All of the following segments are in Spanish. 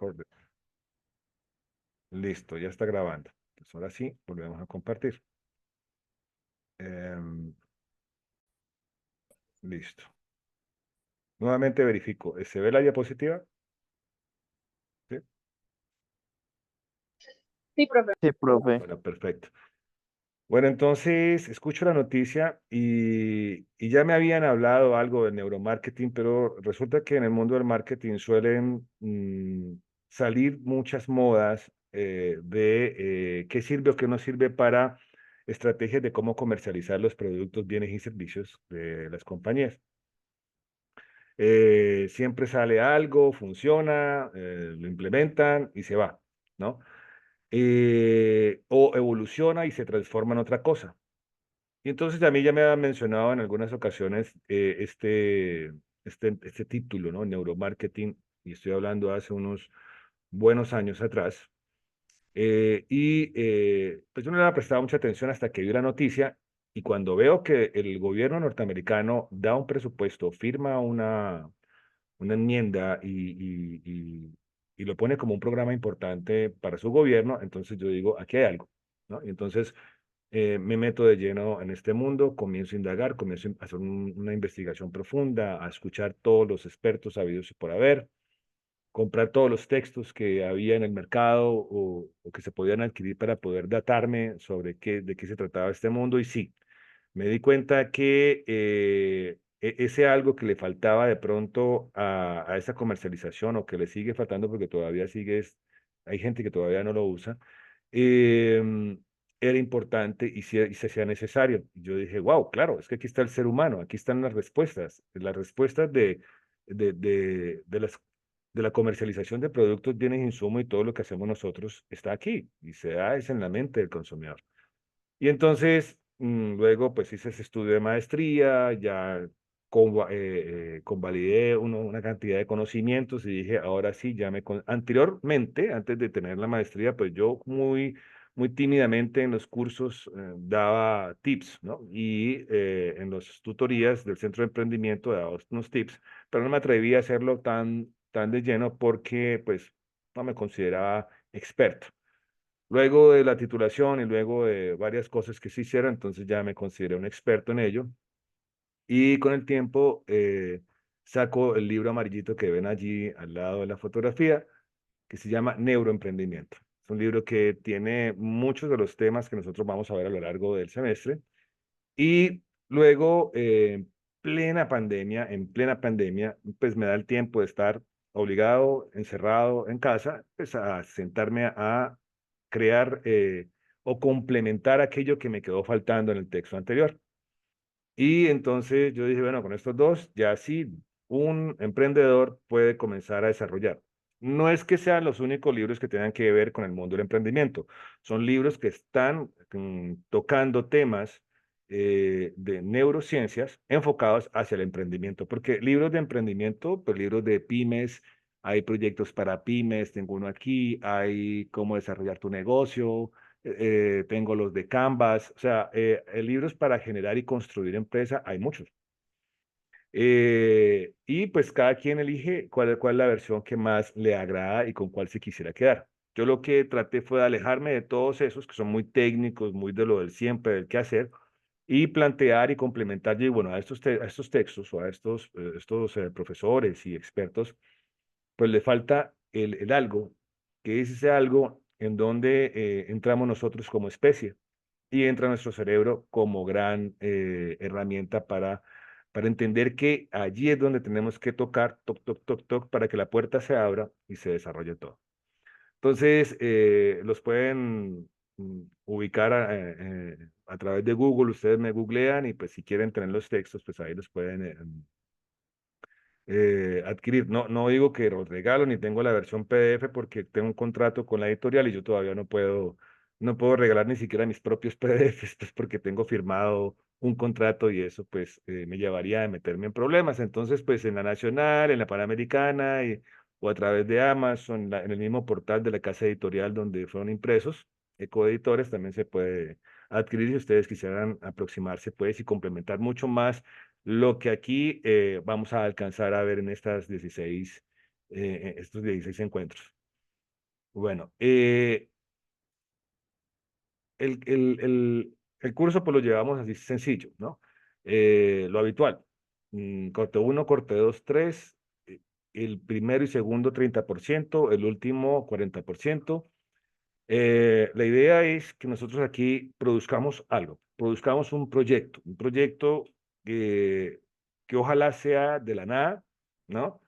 Recorded. Listo, ya está grabando. Entonces ahora sí, volvemos a compartir. Em, listo. Nuevamente verifico. ¿Se ve la diapositiva? Sí. Sí, profe. Sí, profe. Bueno, perfecto. Bueno, entonces escucho la noticia y ya me habían hablado algo de neuromarketing, pero resulta que en el mundo del marketing suelen salir muchas modas de qué sirve o qué no sirve para estrategias de cómo comercializar los productos, bienes y servicios de las compañías. Siempre sale algo, funciona, lo implementan y se va, ¿no? O evoluciona y se transforma en otra cosa. Y entonces a mí ya me han mencionado en algunas ocasiones este título, ¿no? Neuromarketing, y estoy hablando hace unos buenos años atrás. Pues yo no le había prestado mucha atención hasta que vi la noticia y cuando veo que el gobierno norteamericano da un presupuesto, firma una enmienda y lo pone como un programa importante para su gobierno, entonces yo digo, aquí hay algo, ¿no? Y entonces me meto de lleno en este mundo, comienzo a indagar, comienzo a hacer una investigación profunda, a escuchar todos los expertos habidos y por haber, comprar todos los textos que había en el mercado o que se podían adquirir para poder datarme sobre de qué se trataba este mundo. Y sí, me di cuenta que ese algo que le faltaba de pronto a esa comercialización o que le sigue faltando porque todavía hay gente que todavía no lo usa, em, era importante y se hacía necesario. Yo dije, wow, claro, es que aquí está el ser humano, aquí están las respuestas de la comercialización de productos, bienes, insumos y todo lo que hacemos nosotros está aquí y se da es en la mente del consumidor. Y entonces, luego, pues hice ese estudio de maestría, ya convalidé una cantidad de conocimientos y dije, ahora sí, anteriormente, antes de tener la maestría, pues yo muy tímidamente en los cursos daba tips, ¿no? Y en las tutorías del centro de emprendimiento daba unos tips, pero no me atrevía a hacerlo tan de lleno porque, pues, no me consideraba experto. Luego de la titulación y luego de varias cosas que se hicieron, entonces ya me consideré un experto en ello. Y con el tiempo saco el libro amarillito que ven allí al lado de la fotografía, que se llama Neuroemprendimiento. Es un libro que tiene muchos de los temas que nosotros vamos a ver a lo largo del semestre. Y luego, en plena pandemia, pues me da el tiempo de estar obligado, encerrado en casa, pues a sentarme a crear o complementar aquello que me quedó faltando en el texto anterior. Y entonces yo dije, bueno, con estos dos, ya sí, un emprendedor puede comenzar a desarrollar. No es que sean los únicos libros que tengan que ver con el mundo del emprendimiento, son libros que están tocando temas de neurociencias enfocados hacia el emprendimiento, porque libros de emprendimiento, pues libros de pymes, hay proyectos para pymes, tengo uno aquí, hay cómo desarrollar tu negocio, tengo los de Canvas, o sea, libros para generar y construir empresa, hay muchos. Y pues cada quien elige cuál es la versión que más le agrada y con cuál se quisiera quedar. Yo lo que traté fue de alejarme de todos esos que son muy técnicos, muy de lo del siempre, del qué hacer, y plantear y complementar, y bueno, a estos textos o a estos profesores y expertos, pues le falta el algo, que es ese algo en donde entramos nosotros como especie y entra nuestro cerebro como gran herramienta para entender que allí es donde tenemos que tocar, toc, toc, toc, toc, para que la puerta se abra y se desarrolle todo. Entonces, los pueden ubicar a través de Google, ustedes me googlean y pues si quieren tener los textos, pues ahí los pueden adquirir. No digo que los regalo ni tengo la versión PDF porque tengo un contrato con la editorial y yo todavía no puedo regalar ni siquiera mis propios PDFs, pues porque tengo firmado un contrato y eso pues me llevaría a meterme en problemas. Entonces pues en la Nacional, en la Panamericana o a través de Amazon, en el mismo portal de la casa editorial donde fueron impresos, Ecoeditores también se puede adquirir si ustedes quisieran aproximarse pues y complementar mucho más lo que aquí vamos a alcanzar a ver en estos 16 encuentros. Bueno, el, el, el curso pues lo llevamos así sencillo, ¿no? Lo habitual. Corte uno, corte 2, 3. El primero y segundo 30%, el último 40%. La idea es que nosotros aquí produzcamos algo, produzcamos un proyecto que ojalá sea de la nada, ¿no?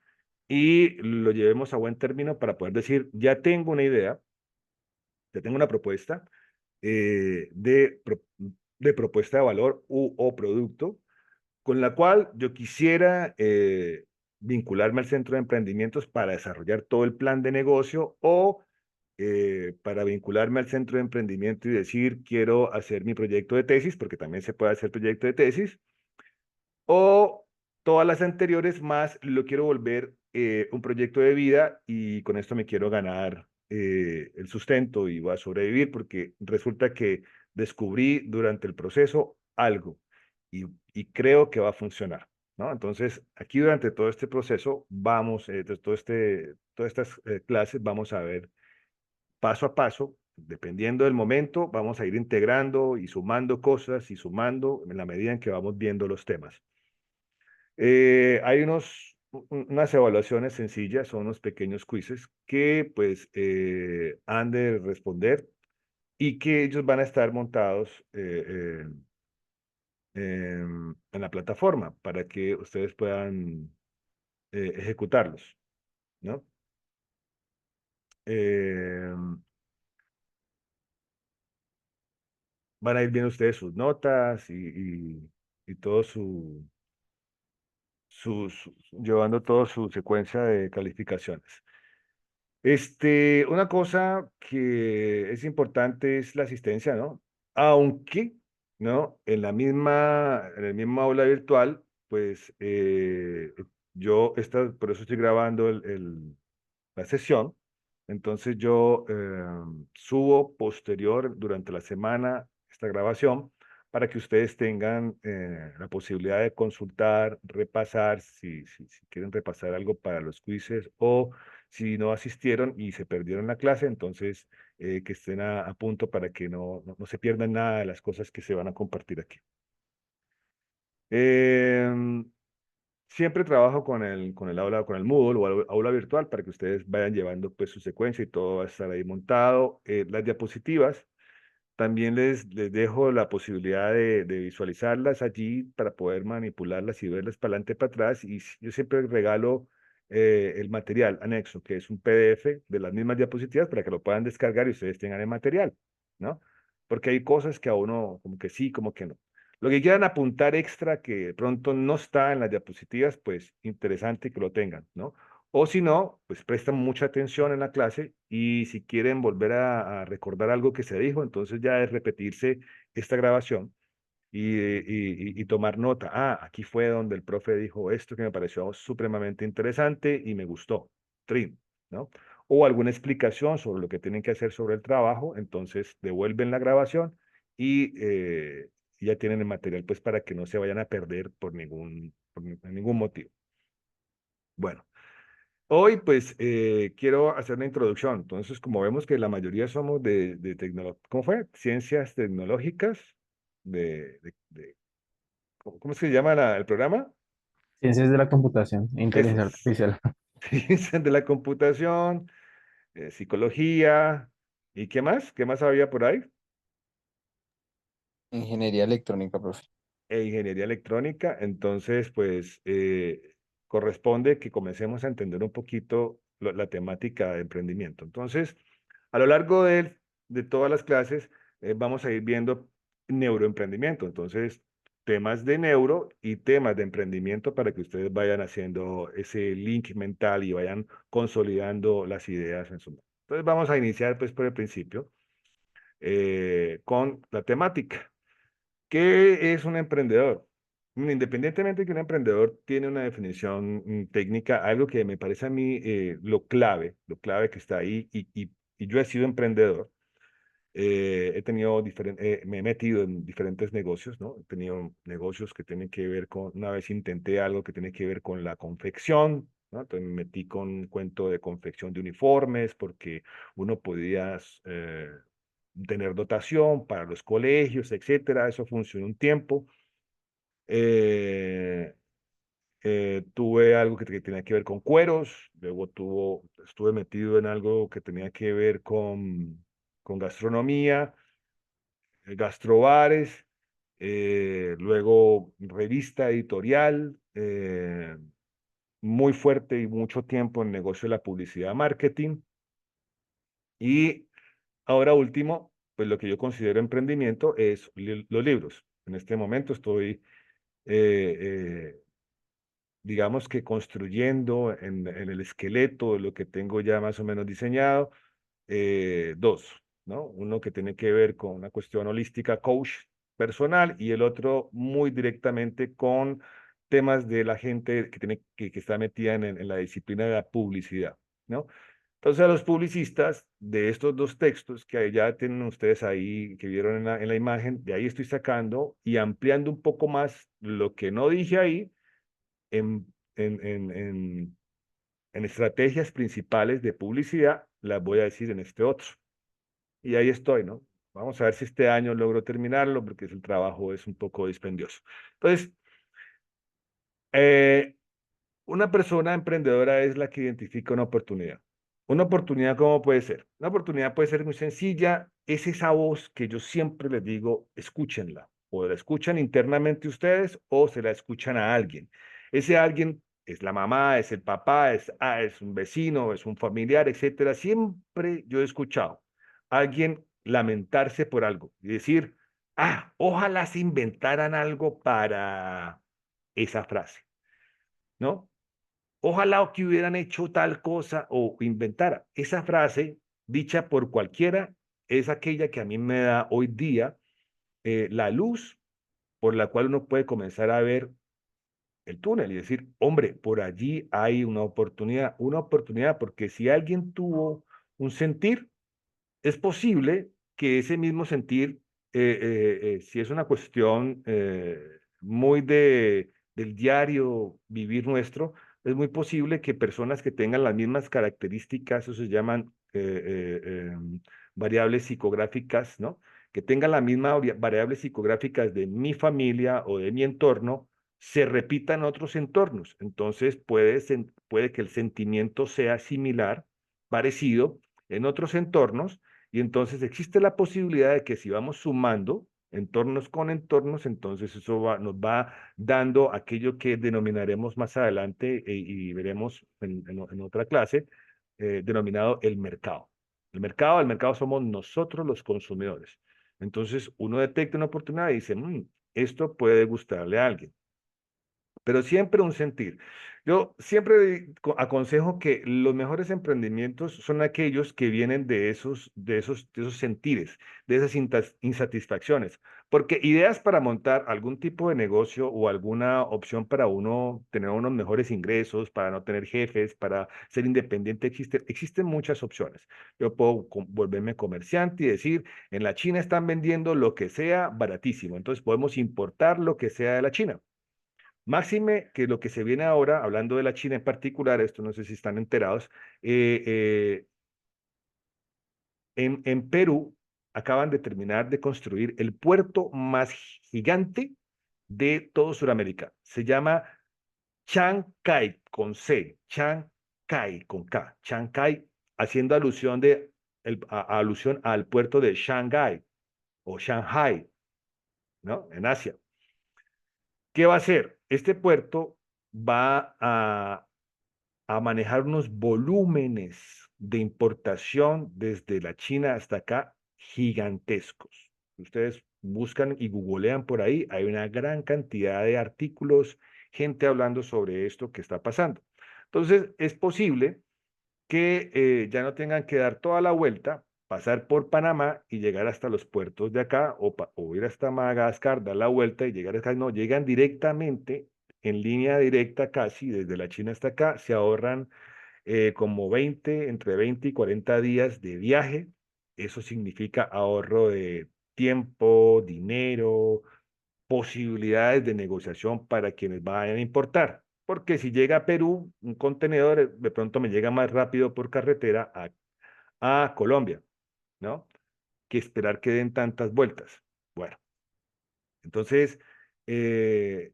Y lo llevemos a buen término para poder decir, ya tengo una idea, ya tengo una propuesta de propuesta de valor o producto con la cual yo quisiera vincularme al centro de emprendimientos para desarrollar todo el plan de negocio o para vincularme al centro de emprendimiento y decir, quiero hacer mi proyecto de tesis, porque también se puede hacer proyecto de tesis, o todas las anteriores más lo quiero volver un proyecto de vida y con esto me quiero ganar el sustento y voy a sobrevivir porque resulta que descubrí durante el proceso algo y, y creo que va a funcionar, ¿no? Entonces, aquí durante todo este proceso vamos, todas estas clases vamos a ver paso a paso, dependiendo del momento, vamos a ir integrando y sumando cosas y sumando en la medida en que vamos viendo los temas. Hay unas evaluaciones sencillas, son unos pequeños quizzes que pues han de responder y que ellos van a estar montados en la plataforma para que ustedes puedan ejecutarlos, ¿no? Eh, Van a ir viendo ustedes sus notas y todo llevando toda su secuencia de calificaciones. Una cosa que es importante es la asistencia, ¿no? Aunque, ¿no? En el mismo aula virtual, pues por eso estoy grabando la sesión. Entonces yo subo posterior durante la semana esta grabación para que ustedes tengan la posibilidad de consultar, repasar, si quieren repasar algo para los quizzes o si no asistieron y se perdieron la clase, entonces que estén a punto para que no se pierdan nada de las cosas que se van a compartir aquí. Em, Siempre trabajo con el Moodle o aula virtual para que ustedes vayan llevando pues su secuencia y todo va a estar ahí montado. Las diapositivas, también les dejo la posibilidad de visualizarlas allí para poder manipularlas y verlas para adelante y para atrás. Yo siempre regalo el material anexo, que es un PDF de las mismas diapositivas para que lo puedan descargar y ustedes tengan el material, ¿no? Porque hay cosas que a uno como que sí, como que no. Lo que quieran apuntar extra que de pronto no está en las diapositivas, pues interesante que lo tengan, ¿no? O si no, pues prestan mucha atención en la clase y si quieren volver a recordar algo que se dijo, entonces ya es repetirse esta grabación y tomar nota. Ah, aquí fue donde el profe dijo esto que me pareció supremamente interesante y me gustó. Trin, ¿no? O alguna explicación sobre lo que tienen que hacer sobre el trabajo, entonces devuelven la grabación y ya tienen el material pues para que no se vayan a perder por ningún motivo. Bueno. Hoy, pues, quiero hacer una introducción. Entonces, como vemos que la mayoría somos de ¿cómo fue? Ciencias tecnológicas, ¿cómo se llama el programa? Ciencias de la computación e inteligencia Esos, artificial. ciencias de la computación, psicología, ¿y qué más? ¿Qué más había por ahí? Ingeniería electrónica, profe. Ingeniería electrónica. Entonces, pues, corresponde que comencemos a entender un poquito la temática de emprendimiento. Entonces, a lo largo de todas las clases, vamos a ir viendo neuroemprendimiento. Entonces, temas de neuro y temas de emprendimiento para que ustedes vayan haciendo ese link mental y vayan consolidando las ideas en su mente. Entonces, vamos a iniciar pues por el principio con la temática. ¿Qué es un emprendedor? Independientemente de que un emprendedor tiene una definición técnica, algo que me parece a mí lo clave que está ahí, y yo he sido emprendedor, me he metido en diferentes negocios, ¿no? He tenido negocios que tienen que ver con, una vez intenté algo que tiene que ver con la confección, ¿no? Entonces me metí con un cuento de confección de uniformes porque uno podía tener dotación para los colegios, etcétera. Eso funcionó un tiempo. Eh, tuve algo que tenía que ver con cueros, luego estuve metido en algo que tenía que ver con gastronomía, gastrobares, luego revista editorial, muy fuerte y mucho tiempo en el negocio de la publicidad marketing. Y ahora último, pues lo que yo considero emprendimiento es los libros. En este momento estoy, eh, eh, digamos que construyendo en el esqueleto de lo que tengo ya más o menos diseñado, dos, ¿no? Uno que tiene que ver con una cuestión holística, coach personal, y el otro muy directamente con temas de la gente que está metida en la disciplina de la publicidad, ¿no? Entonces, a los publicistas de estos dos textos que ya tienen ustedes ahí, que vieron en la imagen, de ahí estoy sacando y ampliando un poco más lo que no dije ahí en, en, en, en, en estrategias principales de publicidad, las voy a decir en este otro. Y ahí estoy, ¿no? Vamos a ver si este año logro terminarlo, porque el trabajo es un poco dispendioso. Entonces, eh, una persona emprendedora es la que identifica una oportunidad. Una oportunidad, ¿cómo puede ser? Una oportunidad puede ser muy sencilla. Es esa voz que yo siempre les digo, escúchenla. O la escuchan internamente ustedes o se la escuchan a alguien. Ese alguien es la mamá, es el papá, es un vecino, es un familiar, etcétera. Siempre yo he escuchado a alguien lamentarse por algo y decir, ojalá se inventaran algo para esa frase, ¿no? Ojalá que hubieran hecho tal cosa o inventara. Esa frase, dicha por cualquiera, es aquella que a mí me da hoy día la luz por la cual uno puede comenzar a ver el túnel y decir, hombre, por allí hay una oportunidad, porque si alguien tuvo un sentir, es posible que ese mismo sentir, si es una cuestión muy del diario vivir nuestro, es muy posible que personas que tengan las mismas características, eso se llaman variables psicográficas, ¿no? Que tengan la misma variables psicográficas de mi familia o de mi entorno, se repitan en otros entornos. Entonces puede que el sentimiento sea similar, parecido en otros entornos, y entonces existe la posibilidad de que si vamos sumando entornos con entornos, entonces nos va dando aquello que denominaremos más adelante y veremos en otra clase, denominado el mercado. El mercado somos nosotros los consumidores. Entonces uno detecta una oportunidad y dice, esto puede gustarle a alguien, pero siempre un sentir. Yo siempre aconsejo que los mejores emprendimientos son aquellos que vienen de esos sentires, de esas insatisfacciones, porque ideas para montar algún tipo de negocio o alguna opción para uno tener unos mejores ingresos, para no tener jefes, para ser independiente, existen muchas opciones. Yo puedo volverme comerciante y decir, en la China están vendiendo lo que sea baratísimo, entonces podemos importar lo que sea de la China. Máxime que lo que se viene ahora, hablando de la China en particular, esto no sé si están enterados, eh, eh, en Perú acaban de terminar de construir el puerto más gigante de todo Sudamérica. Se llama Chancay con C, Chancay con K, Chancay, haciendo alusión al puerto de Shanghái o Shanghai, ¿no? En Asia. ¿Qué va a hacer? Este puerto va a manejar unos volúmenes de importación desde la China hasta acá gigantescos. Ustedes buscan y googlean por ahí, hay una gran cantidad de artículos, gente hablando sobre esto que está pasando. Entonces, es posible que ya no tengan que dar toda la vuelta, pasar por Panamá y llegar hasta los puertos de acá, o ir hasta Madagascar, dar la vuelta y llegar acá. No, llegan directamente, en línea directa casi, desde la China hasta acá, se ahorran como entre 20 y 40 días de viaje. Eso significa ahorro de tiempo, dinero, posibilidades de negociación para quienes vayan a importar. porque si llega a Perú, un contenedor de pronto me llega más rápido por carretera a Colombia, ¿no? Que esperar que den tantas vueltas. Bueno, entonces eh,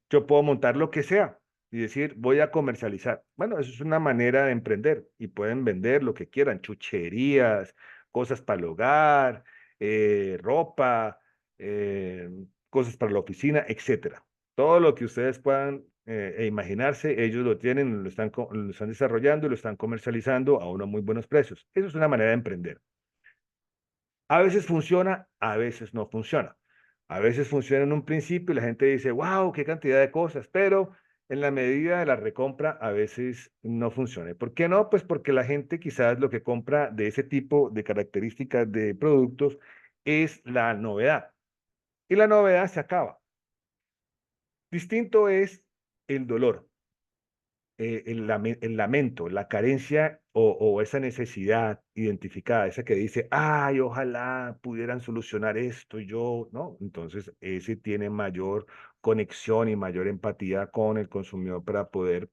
yo puedo montar lo que sea y decir, voy a comercializar. Bueno, eso es una manera de emprender y pueden vender lo que quieran, chucherías, cosas para el hogar, ropa, eh, cosas para la oficina, etcétera. Todo lo que ustedes puedan imaginarse, ellos lo tienen, lo están desarrollando y lo están comercializando a unos muy buenos precios. Eso es una manera de emprender. A veces funciona, a veces no funciona. A veces funciona en un principio y la gente dice, wow, qué cantidad de cosas, pero en la medida de la recompra a veces no funciona. ¿Por qué no? Pues porque la gente quizás lo que compra de ese tipo de características de productos es la novedad y la novedad se acaba. Distinto es el dolor, el lamento, la carencia o esa necesidad identificada, esa que dice, ay, ojalá pudieran solucionar esto, y yo, ¿no? Entonces, ese tiene mayor conexión y mayor empatía con el consumidor para poder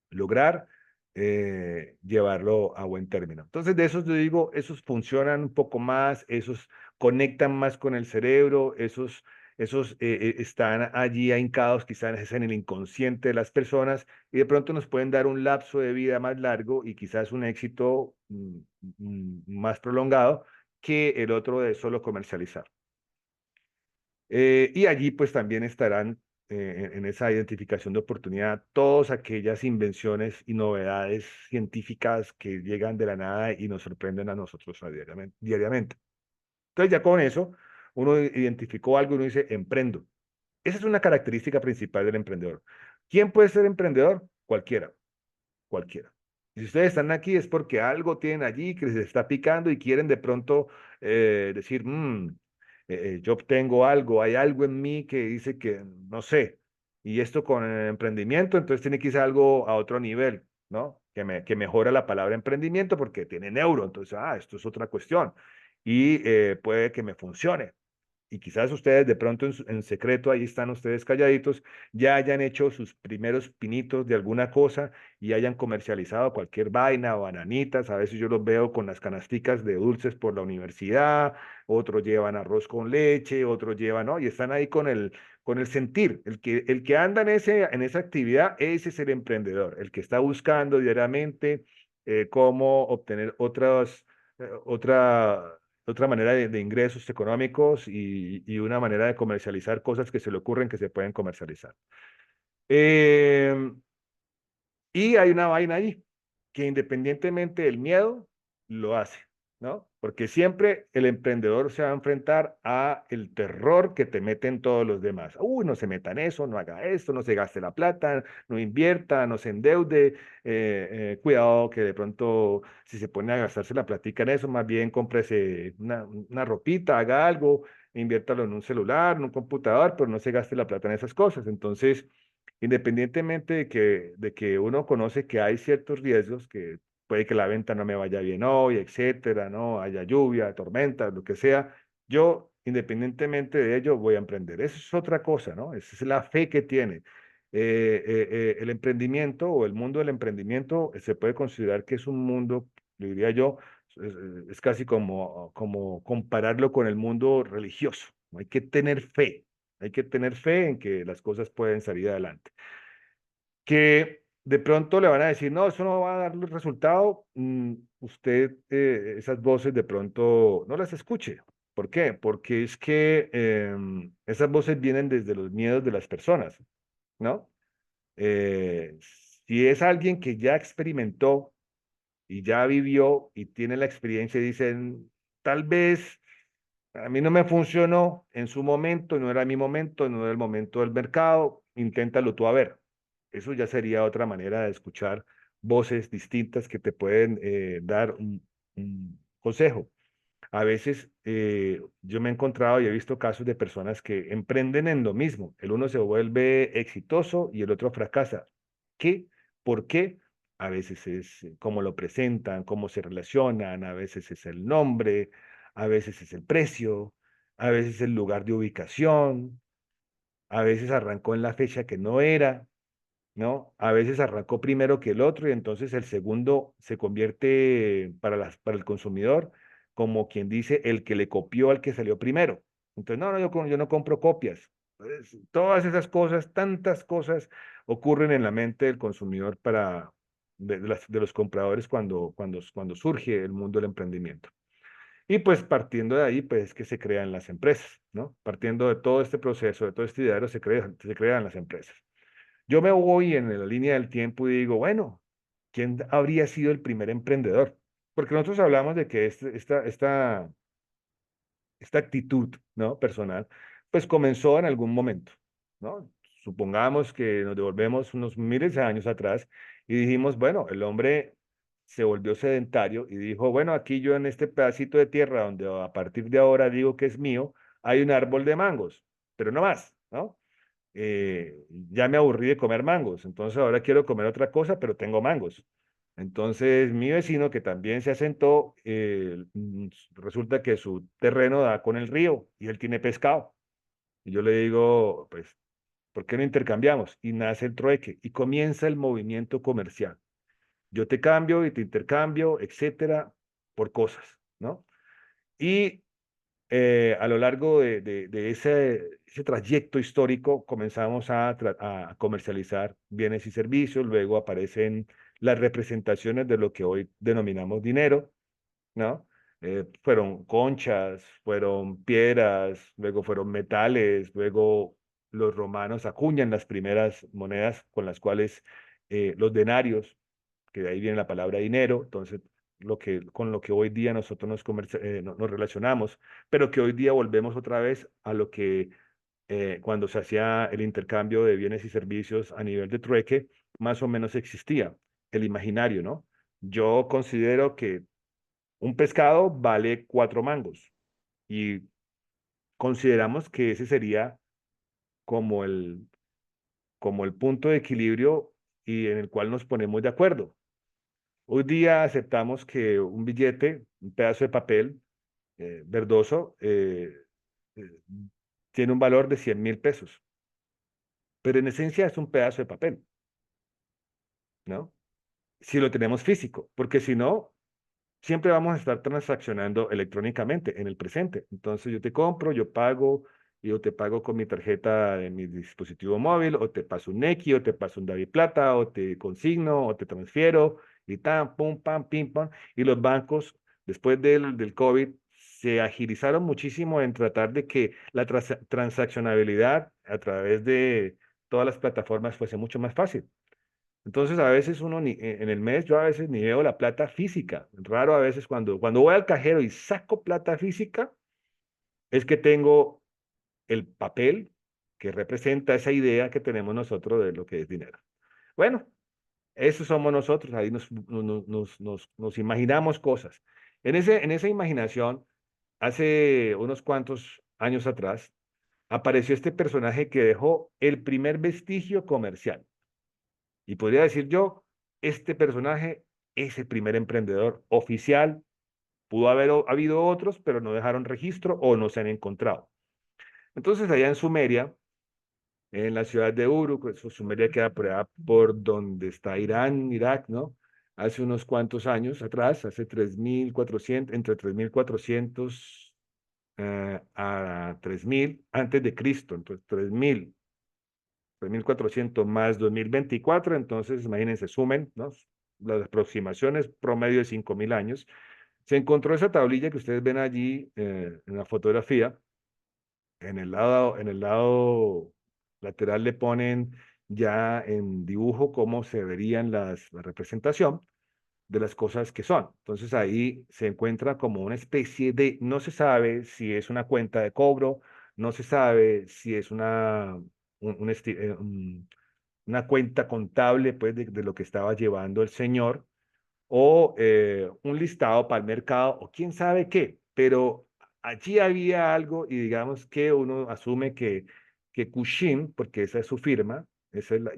lograr llevarlo a buen término. Entonces, de esos yo digo, esos funcionan un poco más, esos conectan más con el cerebro, esos están allí ahincados quizás en el inconsciente de las personas y de pronto nos pueden dar un lapso de vida más largo y quizás un éxito más prolongado que el otro de solo comercializar. Y allí pues también estarán en esa identificación de oportunidad todas aquellas invenciones y novedades científicas que llegan de la nada y nos sorprenden a nosotros diariamente. Entonces ya con eso uno identificó algo y uno dice, emprendo. Esa es una característica principal del emprendedor. ¿Quién puede ser emprendedor? Cualquiera, cualquiera. Y si ustedes están aquí es porque algo tienen allí que les está picando y quieren de pronto decir, yo obtengo algo, hay algo en mí que dice que no sé. Y esto con el emprendimiento, entonces tiene que irse algo a otro nivel, ¿no? Que mejora la palabra emprendimiento porque tiene neuro, entonces, esto es otra cuestión. Y puede que me funcione y quizás ustedes de pronto en secreto, ahí están ustedes calladitos, ya hayan hecho sus primeros pinitos de alguna cosa y hayan comercializado cualquier vaina o bananitas. A veces yo los veo con las canasticas de dulces por la universidad, otros llevan arroz con leche, otros llevan, ¿no? Y están ahí con el sentir. El que anda en esa actividad, ese es el emprendedor, el que está buscando diariamente cómo obtener otra manera de ingresos económicos y una manera de comercializar cosas que se le ocurren que se pueden comercializar. Eh, y hay una vaina ahí, que independientemente del miedo, lo hace, ¿no? Porque siempre el emprendedor se va a enfrentar a el terror que te meten todos los demás. Uy, no se meta en eso, no haga esto, no se gaste la plata, no invierta, no se endeude, cuidado que de pronto si se pone a gastarse la platica en eso, más bien cómprese una ropita, haga algo, inviértalo en un celular, en un computador, pero no se gaste la plata en esas cosas. Entonces, independientemente de que uno conoce que hay ciertos riesgos, que puede que la venta no me vaya bien hoy, etcétera, ¿no? Haya lluvia, tormenta, lo que sea, yo, independientemente de ello, voy a emprender. Eso es otra cosa, ¿no? Esa es la fe que tiene. El emprendimiento o el mundo del emprendimiento se puede considerar que es un mundo, le diría yo, es casi como compararlo con el mundo religioso. ¿No? Hay que tener fe en que las cosas pueden salir adelante. Que de pronto le van a decir, no, eso no va a dar resultado, usted esas voces de pronto no las escuche. ¿Por qué? Porque es que esas voces vienen desde los miedos de las personas, ¿no? Eh, si es alguien que ya experimentó y ya vivió y tiene la experiencia y dicen, tal vez a mí no me funcionó en su momento, no era mi momento, no era el momento del mercado, inténtalo tú a ver. Eso ya sería otra manera de escuchar voces distintas que te pueden dar un consejo. A veces yo me he encontrado y he visto casos de personas que emprenden en lo mismo. El uno se vuelve exitoso y el otro fracasa. ¿Qué? ¿Por qué? A veces es cómo lo presentan, cómo se relacionan, a veces es el nombre, a veces es el precio, a veces el lugar de ubicación, a veces arrancó en la fecha que no era, ¿no? A veces arrancó primero que el otro y entonces el segundo se convierte para el consumidor como quien dice el que le copió al que salió primero. Entonces, no, no, yo no compro copias. Todas esas cosas, tantas cosas ocurren en la mente del consumidor de los compradores cuando surge el mundo del emprendimiento. Y pues partiendo de ahí, pues es que se crean las empresas, ¿no? Partiendo de todo este proceso, de todo este ideario, se crean las empresas. Yo me voy en la línea del tiempo y digo, bueno, ¿quién habría sido el primer emprendedor? Porque nosotros hablamos de que esta actitud, ¿no? Personal, pues comenzó en algún momento, ¿no? Supongamos que nos devolvemos unos miles de años atrás y dijimos, bueno, el hombre se volvió sedentario y dijo, bueno, aquí yo en este pedacito de tierra donde a partir de ahora digo que es mío, hay un árbol de mangos, pero no más, ¿no? Ya me aburrí de comer mangos, entonces ahora quiero comer otra cosa, pero tengo mangos. Entonces mi vecino que también se asentó, resulta que su terreno da con el río y él tiene pescado. Y yo le digo, pues, ¿por qué no intercambiamos? Y nace el trueque y comienza el movimiento comercial. Yo te cambio y te intercambio, etcétera, por cosas, ¿no? Y a lo largo de ese trayecto histórico comenzamos a comercializar bienes y servicios, luego aparecen las representaciones de lo que hoy denominamos dinero, ¿no? Fueron conchas, fueron piedras, luego fueron metales, luego los romanos acuñan las primeras monedas con las cuales los denarios, que de ahí viene la palabra dinero, entonces con lo que hoy día nosotros nos relacionamos, pero que hoy día volvemos otra vez a lo que cuando se hacía el intercambio de bienes y servicios a nivel de trueque, más o menos existía el imaginario, ¿no? Yo considero que un pescado vale 4 mangos y consideramos que ese sería como como el punto de equilibrio y en el cual nos ponemos de acuerdo. Hoy día aceptamos que un billete, un pedazo de papel verdoso, eh, tiene un valor de 100.000 pesos, pero en esencia es un pedazo de papel, ¿no? Si lo tenemos físico, porque si no, siempre vamos a estar transaccionando electrónicamente en el presente. Entonces yo te compro, yo pago, yo te pago con mi tarjeta de mi dispositivo móvil, o te paso un Nequi, o te paso un Plata, o te consigno, o te transfiero, y tan, pum, pam, pim, pam. Y los bancos, después del COVID, se agilizaron muchísimo en tratar de que la transaccionabilidad a través de todas las plataformas fuese mucho más fácil. Entonces, a veces en el mes, yo a veces ni veo la plata física. Raro a veces cuando voy al cajero y saco plata física, es que tengo el papel que representa esa idea que tenemos nosotros de lo que es dinero. Bueno, eso somos nosotros, ahí nos imaginamos cosas. En esa imaginación, hace unos cuantos años atrás, apareció este personaje que dejó el primer vestigio comercial. Y podría decir yo, este personaje es el primer emprendedor oficial. Pudo habido otros, pero no dejaron registro o no se han encontrado. Entonces, allá en Sumeria, en la ciudad de Uruk, pues, Sumeria queda por allá por donde está Irán, Irak, ¿no? Hace unos cuantos años atrás, hace 3.400, entre 3.400 a 3.000 antes de Cristo, entonces 3.400 más 2024, entonces imagínense, sumen, ¿no? Las aproximaciones promedio de 5.000 años. Se encontró esa tablilla que ustedes ven allí en la fotografía. En el lado lateral le ponen ya en dibujo cómo se verían la representación de las cosas que son. Entonces ahí se encuentra como una especie de, no se sabe si es una cuenta de cobro, no se sabe si es una cuenta contable pues de lo que estaba llevando el señor o un listado para el mercado o quién sabe qué, pero allí había algo y digamos que uno asume que Kushin, porque esa es su firma,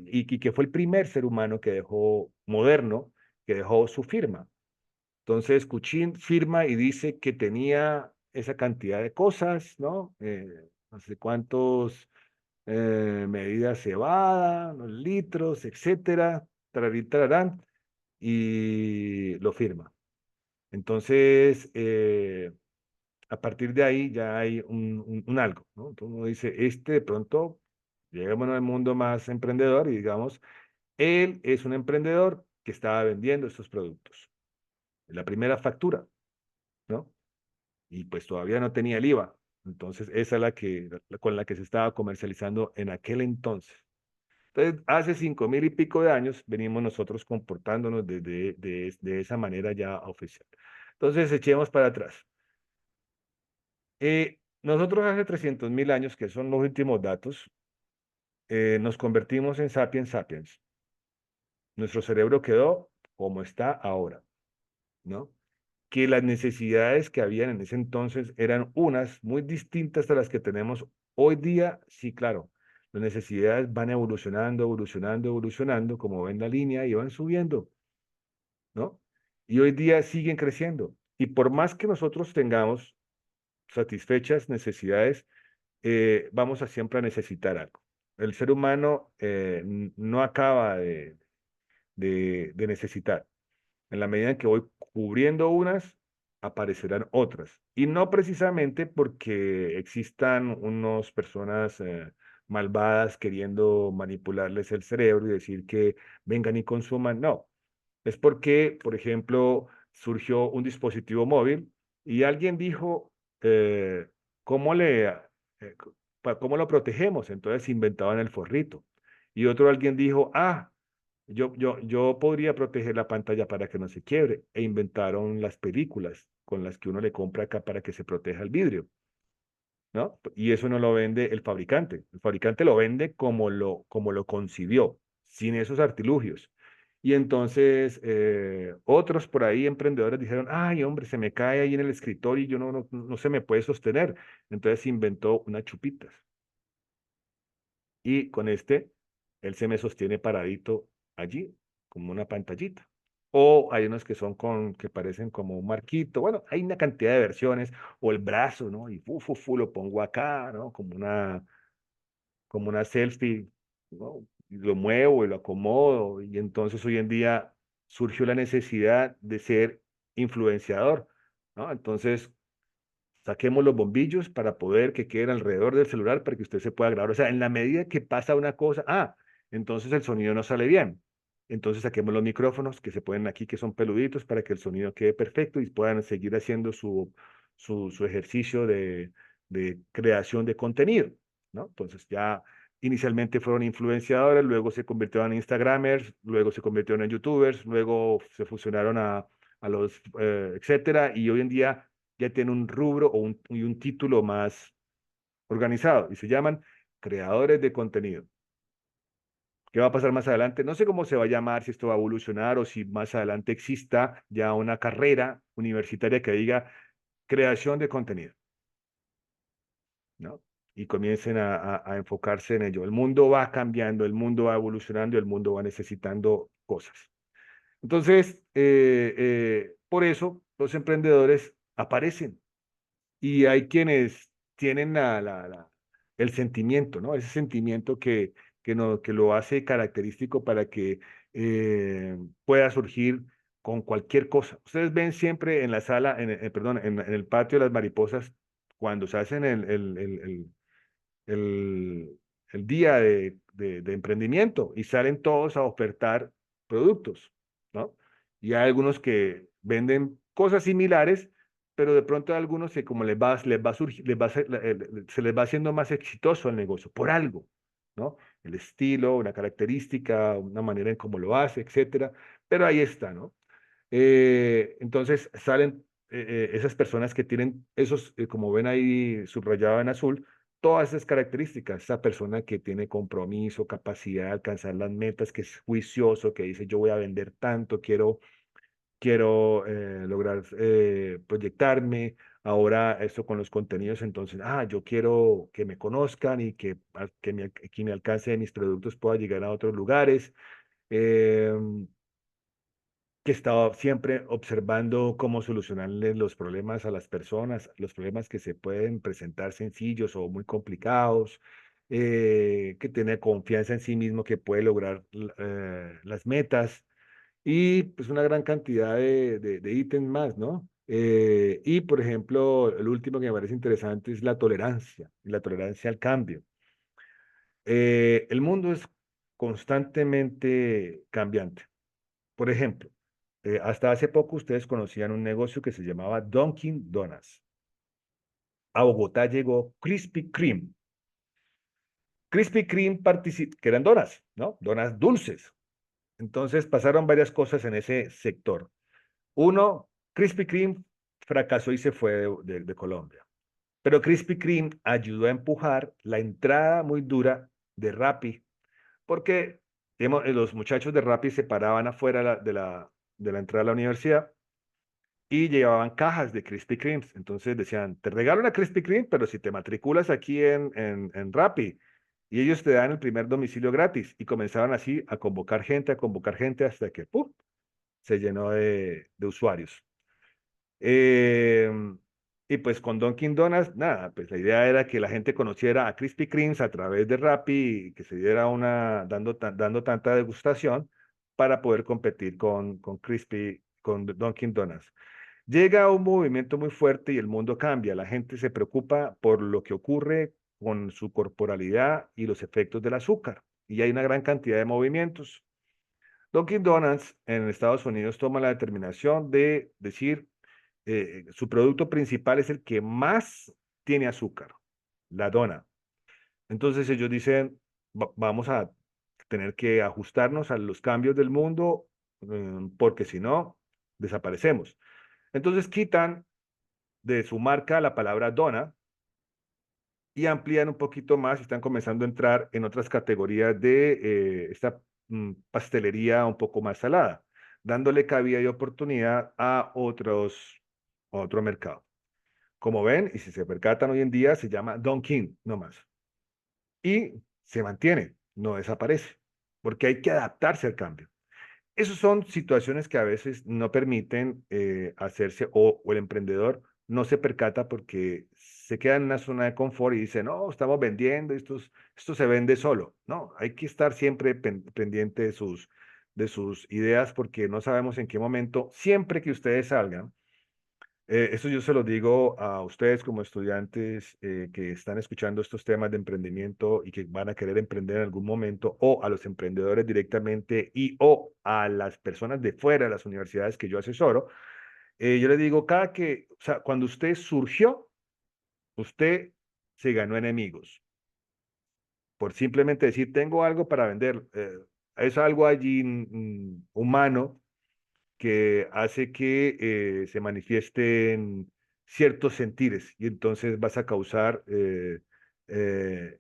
y que fue el primer ser humano que dejó moderno, que dejó su firma. Entonces Kushin firma y dice que tenía esa cantidad de cosas, ¿no? No sé cuántos medida cebada, los litros, etcétera, tararí, tararán, y lo firma. Entonces, a partir de ahí ya hay un algo, ¿no? Entonces uno dice, de pronto, lleguémonos al mundo más emprendedor y digamos, él es un emprendedor que estaba vendiendo estos productos. La primera factura, ¿no? Y pues todavía no tenía el IVA. Entonces, esa es con la que se estaba comercializando en aquel entonces. Entonces, hace 5.000 y pico de años venimos nosotros comportándonos de esa manera ya oficial. Entonces, echemos para atrás. Nosotros hace 300.000 años, que son los últimos datos, nos convertimos en sapiens sapiens. Nuestro cerebro quedó como está ahora, ¿no? Que las necesidades que habían en ese entonces eran unas muy distintas a las que tenemos hoy día. Sí, claro, las necesidades van evolucionando, evolucionando, evolucionando, como ven la línea, y van subiendo, ¿no? Y hoy día siguen creciendo. Y por más que nosotros tengamos satisfechas necesidades, vamos a siempre a necesitar algo. El ser humano no acaba de necesitar. En la medida en que voy cubriendo unas, aparecerán otras. Y no precisamente porque existan unas personas malvadas queriendo manipularles el cerebro y decir que vengan y consuman. No, es porque, por ejemplo, surgió un dispositivo móvil y alguien dijo, ¿cómo cómo lo protegemos? Entonces inventaban el forrito. Y otro alguien dijo, yo podría proteger la pantalla para que no se quiebre. E inventaron las películas con las que uno le compra acá para que se proteja el vidrio, ¿no? Y eso no lo vende el fabricante. El fabricante lo vende como lo concibió, sin esos artilugios. Y entonces otros por ahí, emprendedores, dijeron, ay, hombre, se me cae ahí en el escritorio y yo no se me puede sostener. Entonces inventó unas chupitas. Y con él se me sostiene paradito allí, como una pantallita. O hay unos que que parecen como un marquito. Bueno, hay una cantidad de versiones. O el brazo, ¿no? Y lo pongo acá, ¿no? Como una selfie, ¿no? Y lo muevo y lo acomodo. Y entonces hoy en día surgió la necesidad de ser influenciador, ¿no? Entonces, saquemos los bombillos para poder que queden alrededor del celular para que usted se pueda grabar. O sea, en la medida que pasa una cosa, entonces el sonido no sale bien. Entonces saquemos los micrófonos que se ponen aquí, que son peluditos, para que el sonido quede perfecto y puedan seguir haciendo su ejercicio de creación de contenido, ¿no? Entonces ya inicialmente fueron influenciadores, luego se convirtieron en Instagramers, luego se convirtieron en YouTubers, luego se fusionaron a los, etcétera, y hoy en día ya tiene un rubro y un título más organizado y se llaman creadores de contenido. ¿Qué va a pasar más adelante? No sé cómo se va a llamar, si esto va a evolucionar o si más adelante exista ya una carrera universitaria que diga creación de contenido, ¿no? Y comiencen a enfocarse en ello. El mundo va cambiando, el mundo va evolucionando y el mundo va necesitando cosas. Entonces, por eso los emprendedores aparecen. Y hay quienes tienen el sentimiento, ¿no? Ese sentimiento que lo hace característico para que pueda surgir con cualquier cosa. Ustedes ven siempre en la sala, perdón, en el patio de las mariposas, cuando se hacen el, el día de emprendimiento y salen todos a ofertar productos, ¿no? Y hay algunos que venden cosas similares, pero de pronto a algunos que como les va a surgir, se les va haciendo más exitoso el negocio por algo, ¿no? El estilo, una característica, una manera en cómo lo hace, etcétera. Pero ahí está, ¿no? Entonces salen esas personas que tienen esos, como ven ahí subrayado en azul, todas esas características. Esa persona que tiene compromiso, capacidad de alcanzar las metas, que es juicioso, que dice yo voy a vender tanto, quiero lograr proyectarme. Ahora esto con los contenidos, entonces, yo quiero que me conozcan y que me alcance de mis productos pueda llegar a otros lugares. Em, que estaba siempre observando cómo solucionarle los problemas a las personas, los problemas que se pueden presentar sencillos o muy complicados. que tiene confianza en sí mismo, que puede lograr las metas y pues una gran cantidad de ítems más, ¿no? Y por ejemplo, el último que me parece interesante es la tolerancia al cambio. El mundo es constantemente cambiante. Por ejemplo, hasta hace poco ustedes conocían un negocio que se llamaba Dunkin' Donuts. A Bogotá llegó Krispy Kreme. Krispy Kreme que eran donas, ¿no? Donas dulces. Entonces pasaron varias cosas en ese sector. Uno, Krispy Kreme fracasó y se fue de Colombia. Pero Krispy Kreme ayudó a empujar la entrada muy dura de Rappi, porque digamos, los muchachos de Rappi se paraban afuera de la entrada de la universidad y llevaban cajas de Krispy Kremes. Entonces decían, te regalo una Krispy Kreme, pero si te matriculas aquí en Rappi, y ellos te dan el primer domicilio gratis. Y comenzaron así a convocar gente, hasta que ¡pum! Se llenó de usuarios. Eh, y pues con Dunkin' Donuts, nada, pues la idea era que la gente conociera a Krispy Kremes a través de Rappi y que se diera dando tanta degustación para poder competir con Dunkin' Donuts. Llega un movimiento muy fuerte y el mundo cambia. La gente se preocupa por lo que ocurre con su corporalidad y los efectos del azúcar. Y hay una gran cantidad de movimientos. Dunkin' Donuts en Estados Unidos toma la determinación de decir, su producto principal es el que más tiene azúcar, la dona. Entonces ellos dicen, vamos a tener que ajustarnos a los cambios del mundo, porque si no, desaparecemos. Entonces quitan de su marca la palabra dona y amplían un poquito más y están comenzando a entrar en otras categorías de esta pastelería un poco más salada, dándole cabida y oportunidad a otro mercado. Como ven, y si se percatan hoy en día, se llama Dunkin', no más. Y se mantiene, no desaparece, porque hay que adaptarse al cambio. Esas son situaciones que a veces no permiten hacerse o el emprendedor no se percata porque se queda en una zona de confort y dice, no, estamos vendiendo, esto se vende solo. No, hay que estar siempre pendiente de sus ideas porque no sabemos en qué momento, siempre que ustedes salgan, esto yo se lo digo a ustedes como estudiantes que están escuchando estos temas de emprendimiento y que van a querer emprender en algún momento, o a los emprendedores directamente y o a las personas de fuera de las universidades que yo asesoro. Yo les digo, o sea, cuando usted surgió, usted se ganó enemigos por simplemente decir, tengo algo para vender. Es algo allí humano que hace que se manifiesten ciertos sentires y entonces vas a causar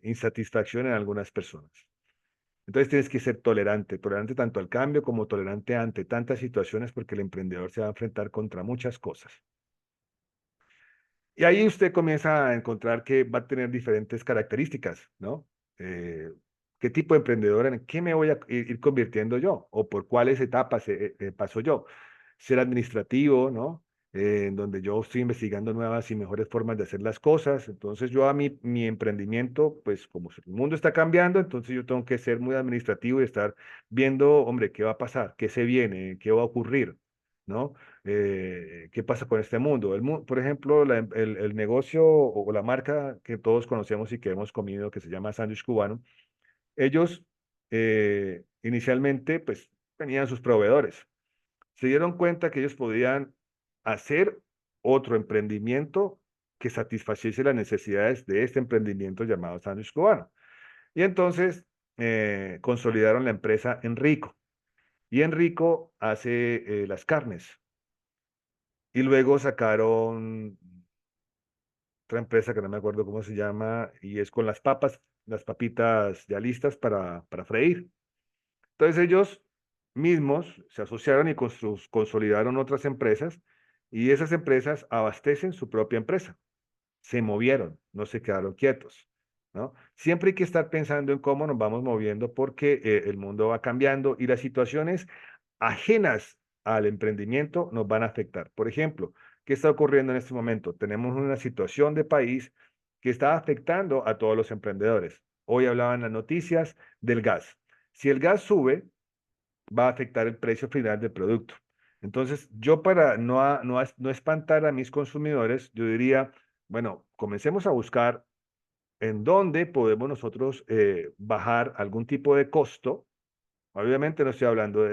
insatisfacción en algunas personas. Entonces tienes que ser tolerante, tolerante tanto al cambio como tolerante ante tantas situaciones porque el emprendedor se va a enfrentar contra muchas cosas. Y ahí usted comienza a encontrar que va a tener diferentes características, ¿no? Eh, ¿Qué tipo de emprendedor, en qué me voy a ir convirtiendo yo? ¿O por cuáles etapas paso yo? Ser administrativo, ¿no? En donde yo estoy investigando nuevas y mejores formas de hacer las cosas. Entonces yo a mi emprendimiento, pues como el mundo está cambiando, entonces yo tengo que ser muy administrativo y estar viendo, hombre, qué va a pasar, qué se viene, qué va a ocurrir, ¿no? ¿Qué pasa con este mundo? Por ejemplo, el negocio o la marca que todos conocemos y que hemos comido, que se llama Sándwich Cubano, ellos inicialmente pues tenían sus proveedores. Se dieron cuenta que ellos podían hacer otro emprendimiento que satisfaciese las necesidades de este emprendimiento llamado Sándwich Cubano. Y entonces consolidaron la empresa Enrico. Y Enrico hace las carnes. Y luego sacaron otra empresa que no me acuerdo cómo se llama, y es con las papas, las papitas ya listas para freír. Entonces ellos mismos se asociaron y consolidaron otras empresas, y esas empresas abastecen su propia empresa. Se movieron, no se quedaron quietos, ¿no? Siempre hay que estar pensando en cómo nos vamos moviendo porque el mundo va cambiando y las situaciones ajenas al emprendimiento nos van a afectar. Por ejemplo, ¿qué está ocurriendo en este momento? Tenemos una situación de país que está afectando a todos los emprendedores. Hoy hablaban las noticias del gas. Si el gas sube, va a afectar el precio final del producto. Entonces, yo para no espantar a mis consumidores, yo diría, bueno, comencemos a buscar en dónde podemos nosotros bajar algún tipo de costo. Obviamente no estoy hablando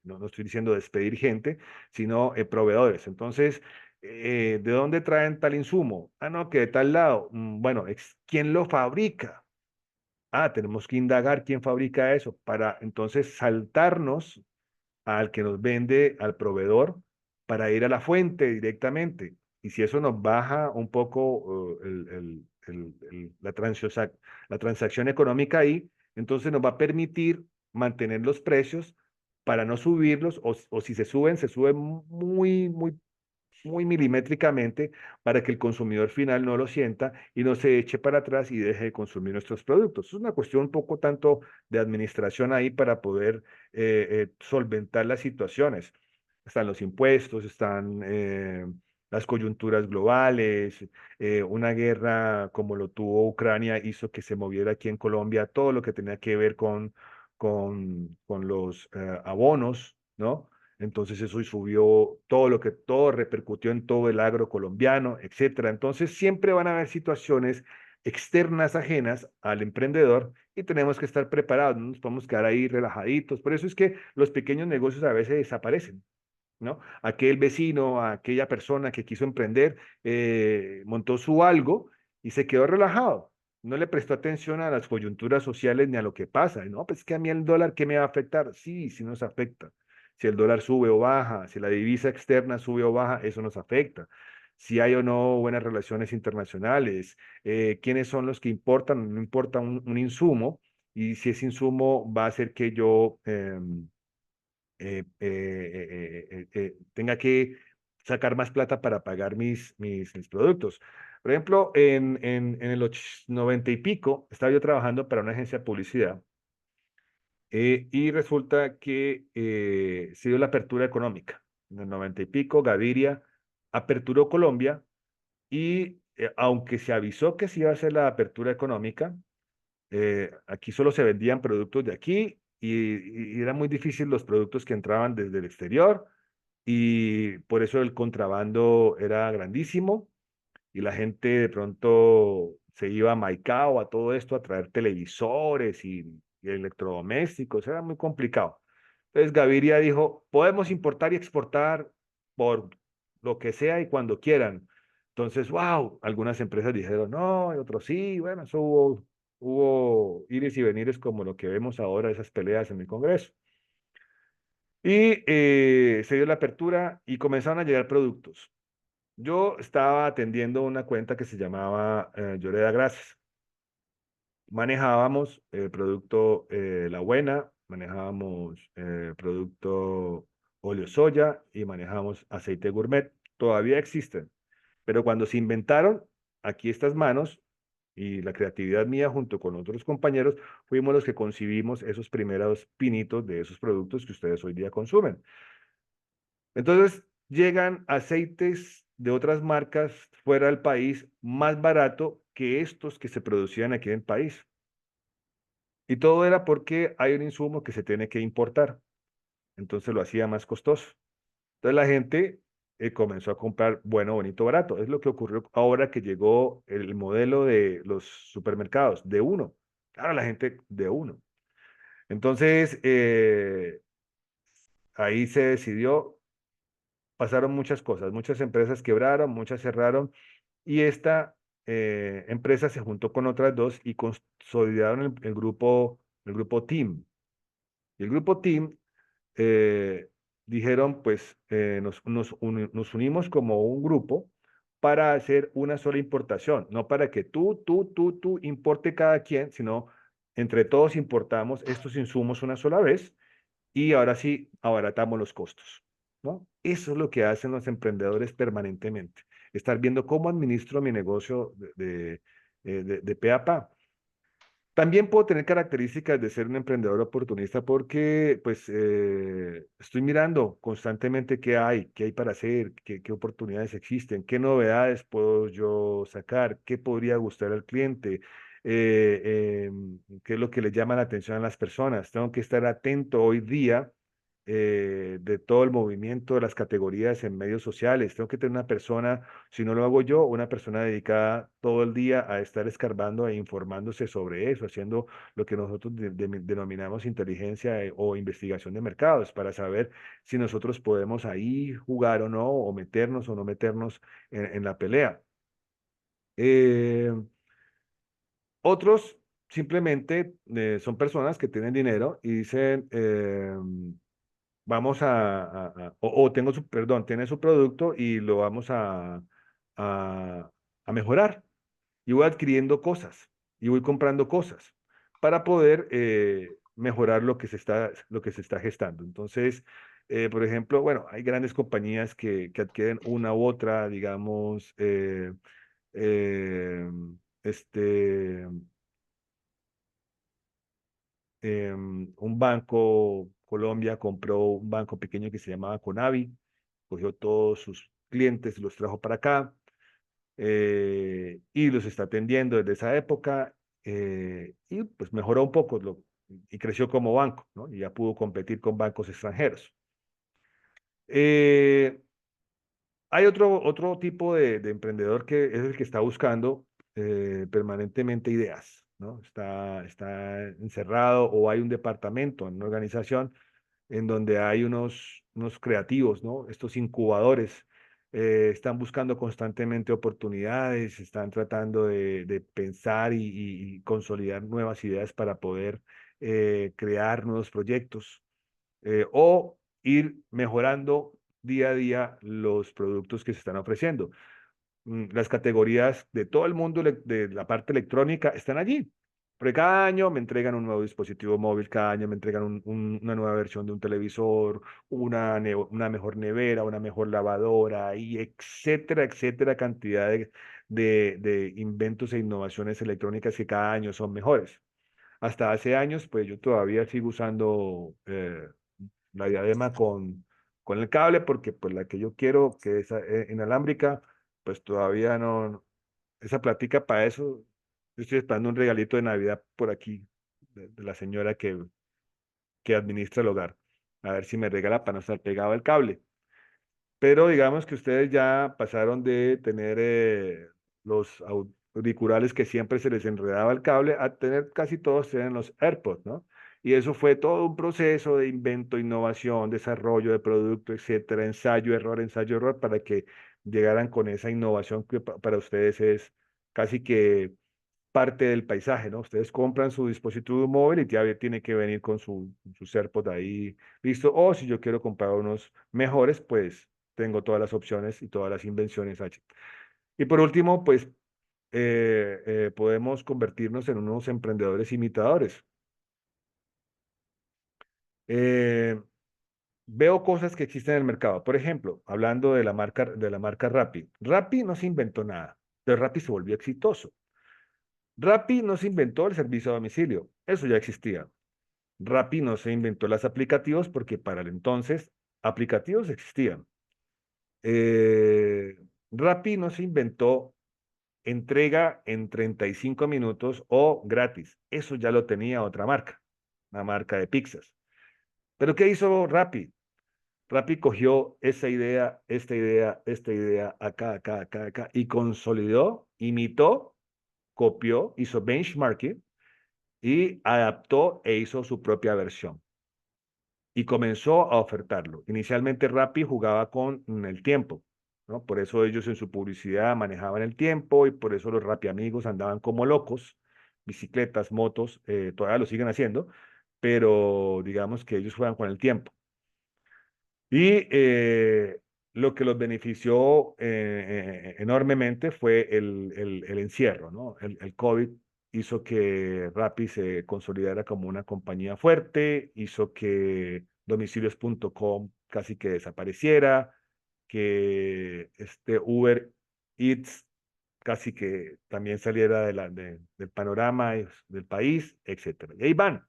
no estoy diciendo despedir gente, sino proveedores. Entonces, ¿de dónde traen tal insumo? Ah, no, que de tal lado. Bueno, ¿quién lo fabrica? Ah, tenemos que indagar quién fabrica eso para entonces saltarnos al que nos vende, al proveedor, para ir a la fuente directamente. Y si eso nos baja un poco la transacción económica ahí, entonces nos va a permitir mantener los precios para no subirlos, o si se suben muy milimétricamente para que el consumidor final no lo sienta y no se eche para atrás y deje de consumir nuestros productos. Es una cuestión un poco tanto de administración ahí para poder solventar las situaciones. Están los impuestos, están las coyunturas globales, una guerra como lo tuvo Ucrania hizo que se moviera aquí en Colombia todo lo que tenía que ver con los abonos, ¿no? Entonces eso subió todo repercutió en todo el agro colombiano, etcétera. Entonces siempre van a haber situaciones externas ajenas al emprendedor y tenemos que estar preparados, no nos podemos quedar ahí relajaditos. Por eso es que los pequeños negocios a veces desaparecen, ¿no? Aquel vecino, aquella persona que quiso emprender, montó su algo y se quedó relajado. No le prestó atención a las coyunturas sociales ni a lo que pasa. No, pues es que a mí el dólar, ¿qué me va a afectar? Sí, sí nos afecta. Si el dólar sube o baja, si la divisa externa sube o baja, eso nos afecta. Si hay o no buenas relaciones internacionales, quiénes son los que importan, no importa un insumo, y si ese insumo va a hacer que yo tenga que sacar más plata para pagar mis productos. Por ejemplo, en el 90 y pico, estaba yo trabajando para una agencia de publicidad y resulta que se dio la apertura económica. En el 90 y pico, Gaviria aperturó Colombia y aunque se avisó que se iba a hacer la apertura económica, aquí solo se vendían productos de aquí y era muy difícil los productos que entraban desde el exterior y por eso el contrabando era grandísimo y la gente de pronto se iba a Maicao, a todo esto, a traer televisores y electrodomésticos, era muy complicado. Entonces Gaviria dijo, podemos importar y exportar por lo que sea y cuando quieran. Entonces, wow, algunas empresas dijeron no, y otros sí, bueno, eso hubo ires y venires como lo que vemos ahora, esas peleas en el Congreso. Y se dio la apertura y comenzaron a llegar productos. Yo estaba atendiendo una cuenta que se llamaba Lloreda Grasas. Manejábamos producto La Buena, manejábamos producto óleo soya y manejábamos aceite gourmet. Todavía existen, pero cuando se inventaron, aquí estas manos y la creatividad mía junto con otros compañeros, fuimos los que concibimos esos primeros pinitos de esos productos que ustedes hoy día consumen. Entonces, llegan aceites de otras marcas fuera del país más barato que estos que se producían aquí en el país. Y todo era porque hay un insumo que se tiene que importar. Entonces lo hacía más costoso. Entonces la gente comenzó a comprar bueno, bonito, barato. Es lo que ocurrió ahora que llegó el modelo de los supermercados, de uno. Claro, la gente de uno. Entonces, ahí se decidió, pasaron muchas cosas. Muchas empresas quebraron, muchas cerraron. Y esta empresa se juntó con otras dos y consolidaron el grupo Team. Y el grupo Team eh, dijeron, pues nos unimos como un grupo para hacer una sola importación, no para que tú importe cada quien, sino entre todos importamos estos insumos una sola vez y ahora sí abaratamos los costos, ¿no? Eso es lo que hacen los emprendedores permanentemente, estar viendo cómo administro mi negocio de pe a pa. También puedo tener características de ser un emprendedor oportunista porque pues estoy mirando constantemente qué hay para hacer, qué oportunidades existen, qué novedades puedo yo sacar, qué podría gustar al cliente, qué es lo que le llama la atención a las personas. Tengo que estar atento hoy día de todo el movimiento de las categorías en medios sociales. Tengo que tener una persona, si no lo hago yo, una persona dedicada todo el día a estar escarbando e informándose sobre eso, haciendo lo que nosotros denominamos inteligencia o investigación de mercados para saber si nosotros podemos ahí jugar o no, o no meternos en la pelea. Eh, Otros simplemente son personas que tienen dinero y dicen, vamos o tengo su, perdón, tiene su producto y lo vamos a, a mejorar. Y voy adquiriendo cosas y voy comprando cosas para poder mejorar lo que se está gestando. Entonces, por ejemplo, bueno, hay grandes compañías que adquieren una u otra, digamos, eh, este, un banco, Colombia compró un banco pequeño que se llamaba Conavi, cogió todos sus clientes y los trajo para acá y los está atendiendo desde esa época y pues mejoró un poco y creció como banco, ¿no? Y ya pudo competir con bancos extranjeros. Eh, Hay otro tipo de emprendedor que es el que está buscando permanentemente ideas, ¿no? Está encerrado o hay un departamento en una organización en donde hay unos creativos, ¿no? Estos incubadores están buscando constantemente oportunidades, están tratando de pensar y consolidar nuevas ideas para poder crear nuevos proyectos o ir mejorando día a día los productos que se están ofreciendo. Las categorías de todo el mundo de la parte electrónica están allí. Porque cada año me entregan un nuevo dispositivo móvil, cada año me entregan una nueva versión de un televisor, una mejor nevera, una mejor lavadora, y etcétera, etcétera, cantidad de inventos e innovaciones electrónicas que cada año son mejores. Hasta hace años, pues yo todavía sigo usando la diadema con el cable, porque pues la que yo quiero, que es inalámbrica, pues todavía no, esa platica para eso, yo estoy esperando un regalito de Navidad por aquí, de la señora que administra el hogar, a ver si me regala para no estar pegado al cable. Pero digamos que ustedes ya pasaron de tener los auriculares que siempre se les enredaba el cable a tener casi todos tienen los AirPods, ¿no? Y eso fue todo un proceso de invento, innovación, desarrollo de producto, etcétera, ensayo, error, para que llegaran con esa innovación que para ustedes es casi que parte del paisaje, ¿no? Ustedes compran su dispositivo móvil y ya tiene que venir con sus AirPods ahí, listo. O si yo quiero comprar unos mejores, pues tengo todas las opciones y todas las invenciones allí. Y por último, pues podemos convertirnos en unos emprendedores imitadores. Eh, Veo cosas que existen en el mercado. Por ejemplo, hablando de la marca Rappi. Rappi no se inventó nada, pero Rappi se volvió exitoso. Rappi no se inventó el servicio a domicilio, eso ya existía. Rappi no se inventó los aplicativos porque para el entonces aplicativos existían. Eh, Rappi no se inventó entrega en 35 minutos o gratis. Eso ya lo tenía otra marca, una marca de pizzas. Pero ¿qué hizo Rappi? Rappi cogió esa idea, esta idea, acá, y consolidó, imitó, copió, hizo benchmarking y adaptó e hizo su propia versión. Y comenzó a ofertarlo. Inicialmente Rappi jugaba con el tiempo, ¿no? Por eso ellos en su publicidad manejaban el tiempo y por eso los Rappi amigos andaban como locos, bicicletas, motos, todavía lo siguen haciendo, pero digamos que ellos juegan con el tiempo. Y lo que los benefició enormemente fue el encierro, ¿no? El COVID hizo que Rappi se consolidara como una compañía fuerte, hizo que domicilios.com casi que desapareciera, que este Uber Eats casi que también saliera del panorama del país, etcétera. Y ahí van.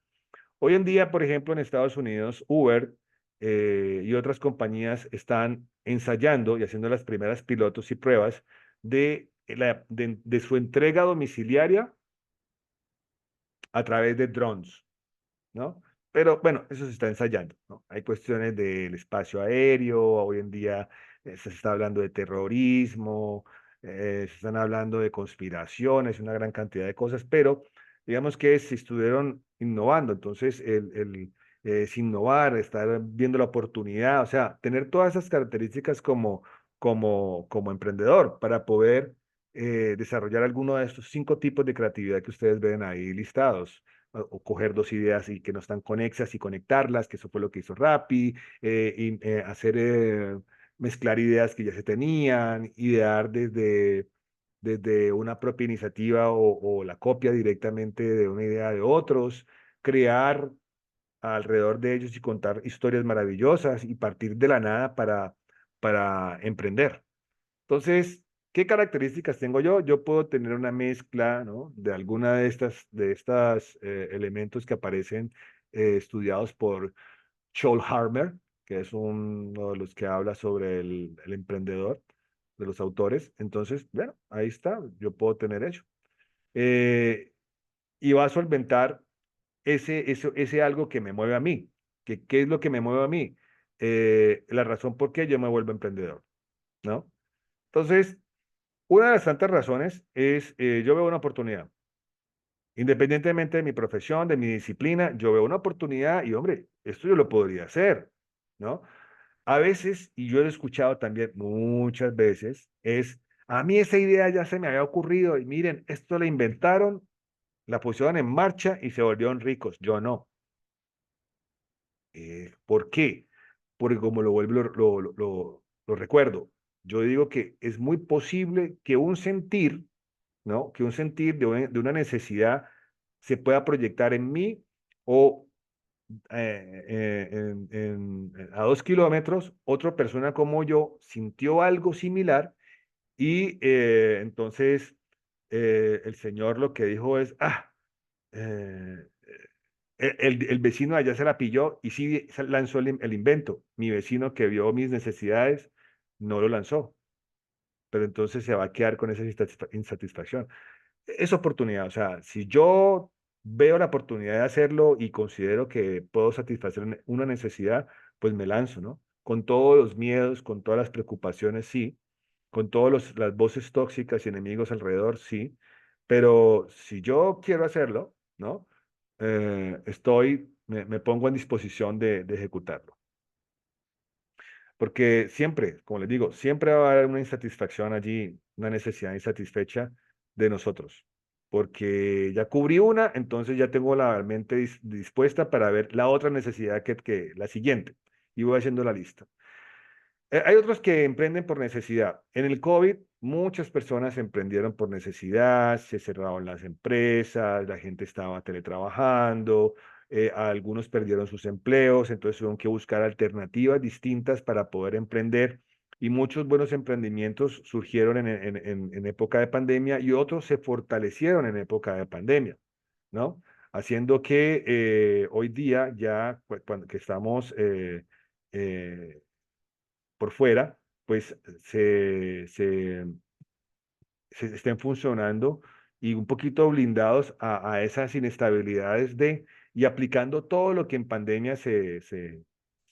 Hoy en día, por ejemplo, en Estados Unidos, Uber y otras compañías están ensayando y haciendo las primeras pilotos y pruebas de su entrega domiciliaria a través de drones, ¿no? Pero bueno, eso se está ensayando, ¿no? Hay cuestiones del espacio aéreo, hoy en día se está hablando de terrorismo, se están hablando de conspiraciones, una gran cantidad de cosas, pero digamos que se estuvieron innovando, entonces es innovar, estar viendo la oportunidad, o sea, tener todas esas características como emprendedor para poder desarrollar alguno de estos 5 tipos de creatividad que ustedes ven ahí listados o coger dos ideas y que no están conexas y conectarlas, que eso fue lo que hizo Rappi, hacer, mezclar ideas que ya se tenían, idear desde una propia iniciativa o la copia directamente de una idea de otros, crear alrededor de ellos y contar historias maravillosas y partir de la nada para emprender. Entonces, ¿qué características tengo yo? Yo puedo tener una mezcla, ¿no? De alguna de estas elementos que aparecen estudiados por Scholl Harmer, que es uno de los que habla sobre el emprendedor, de los autores. Entonces, bueno, ahí está, yo puedo tener eso. Eh, y va a solventar ese algo que me mueve a mí. ¿Qué es lo que me mueve a mí? La razón por qué yo me vuelvo emprendedor, ¿no? Entonces, una de las tantas razones es, yo veo una oportunidad. Independientemente de mi profesión, de mi disciplina, yo veo una oportunidad y, hombre, esto yo lo podría hacer, ¿no? A veces, y yo lo he escuchado también muchas veces, a mí esa idea ya se me había ocurrido y miren, esto la inventaron, la pusieron en marcha y se volvieron ricos. Yo no. ¿Por qué? Porque como lo vuelvo, lo recuerdo, yo digo que es muy posible que un sentir, ¿no? Que un sentir de una necesidad se pueda proyectar en mí o a 2 kilómetros, otra persona como yo sintió algo similar y entonces el señor lo que dijo es, eh, el vecino allá se la pilló y sí lanzó el invento. Mi vecino que vio mis necesidades no lo lanzó, pero entonces se va a quedar con esa insatisfacción. Es oportunidad, o sea, si yo veo la oportunidad de hacerlo y considero que puedo satisfacer una necesidad, pues me lanzo, ¿no? Con todos los miedos, con todas las preocupaciones, sí, con todas las voces tóxicas y enemigos alrededor, sí, pero si yo quiero hacerlo, ¿no? Me pongo en disposición de ejecutarlo. Porque siempre, como les digo, siempre va a haber una insatisfacción allí, una necesidad insatisfecha de nosotros. Porque ya cubrí una, entonces ya tengo la mente dispuesta para ver la otra necesidad la siguiente. Y voy haciendo la lista. Hay otros que emprenden por necesidad. En el COVID, muchas personas emprendieron por necesidad, se cerraron las empresas, la gente estaba teletrabajando, algunos perdieron sus empleos, entonces tuvieron que buscar alternativas distintas para poder emprender. Y muchos buenos emprendimientos surgieron en época de pandemia y otros se fortalecieron en época de pandemia, ¿no? Haciendo que hoy día ya, cuando que estamos eh, por fuera, pues se estén funcionando y un poquito blindados a esas inestabilidades y aplicando todo lo que en pandemia se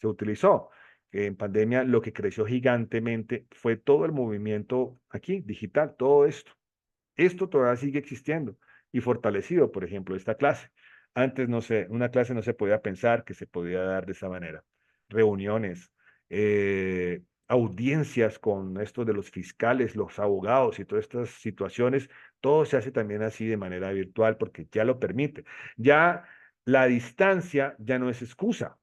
utilizó. Que en pandemia lo que creció gigantemente fue todo el movimiento aquí, digital, todo esto. Esto todavía sigue existiendo y fortalecido, por ejemplo, esta clase. Antes, no sé, una clase no se podía pensar que se podía dar de esa manera. Reuniones, audiencias con esto de los fiscales, los abogados y todas estas situaciones, todo se hace también así de manera virtual porque ya lo permite. Ya la distancia ya no es excusa.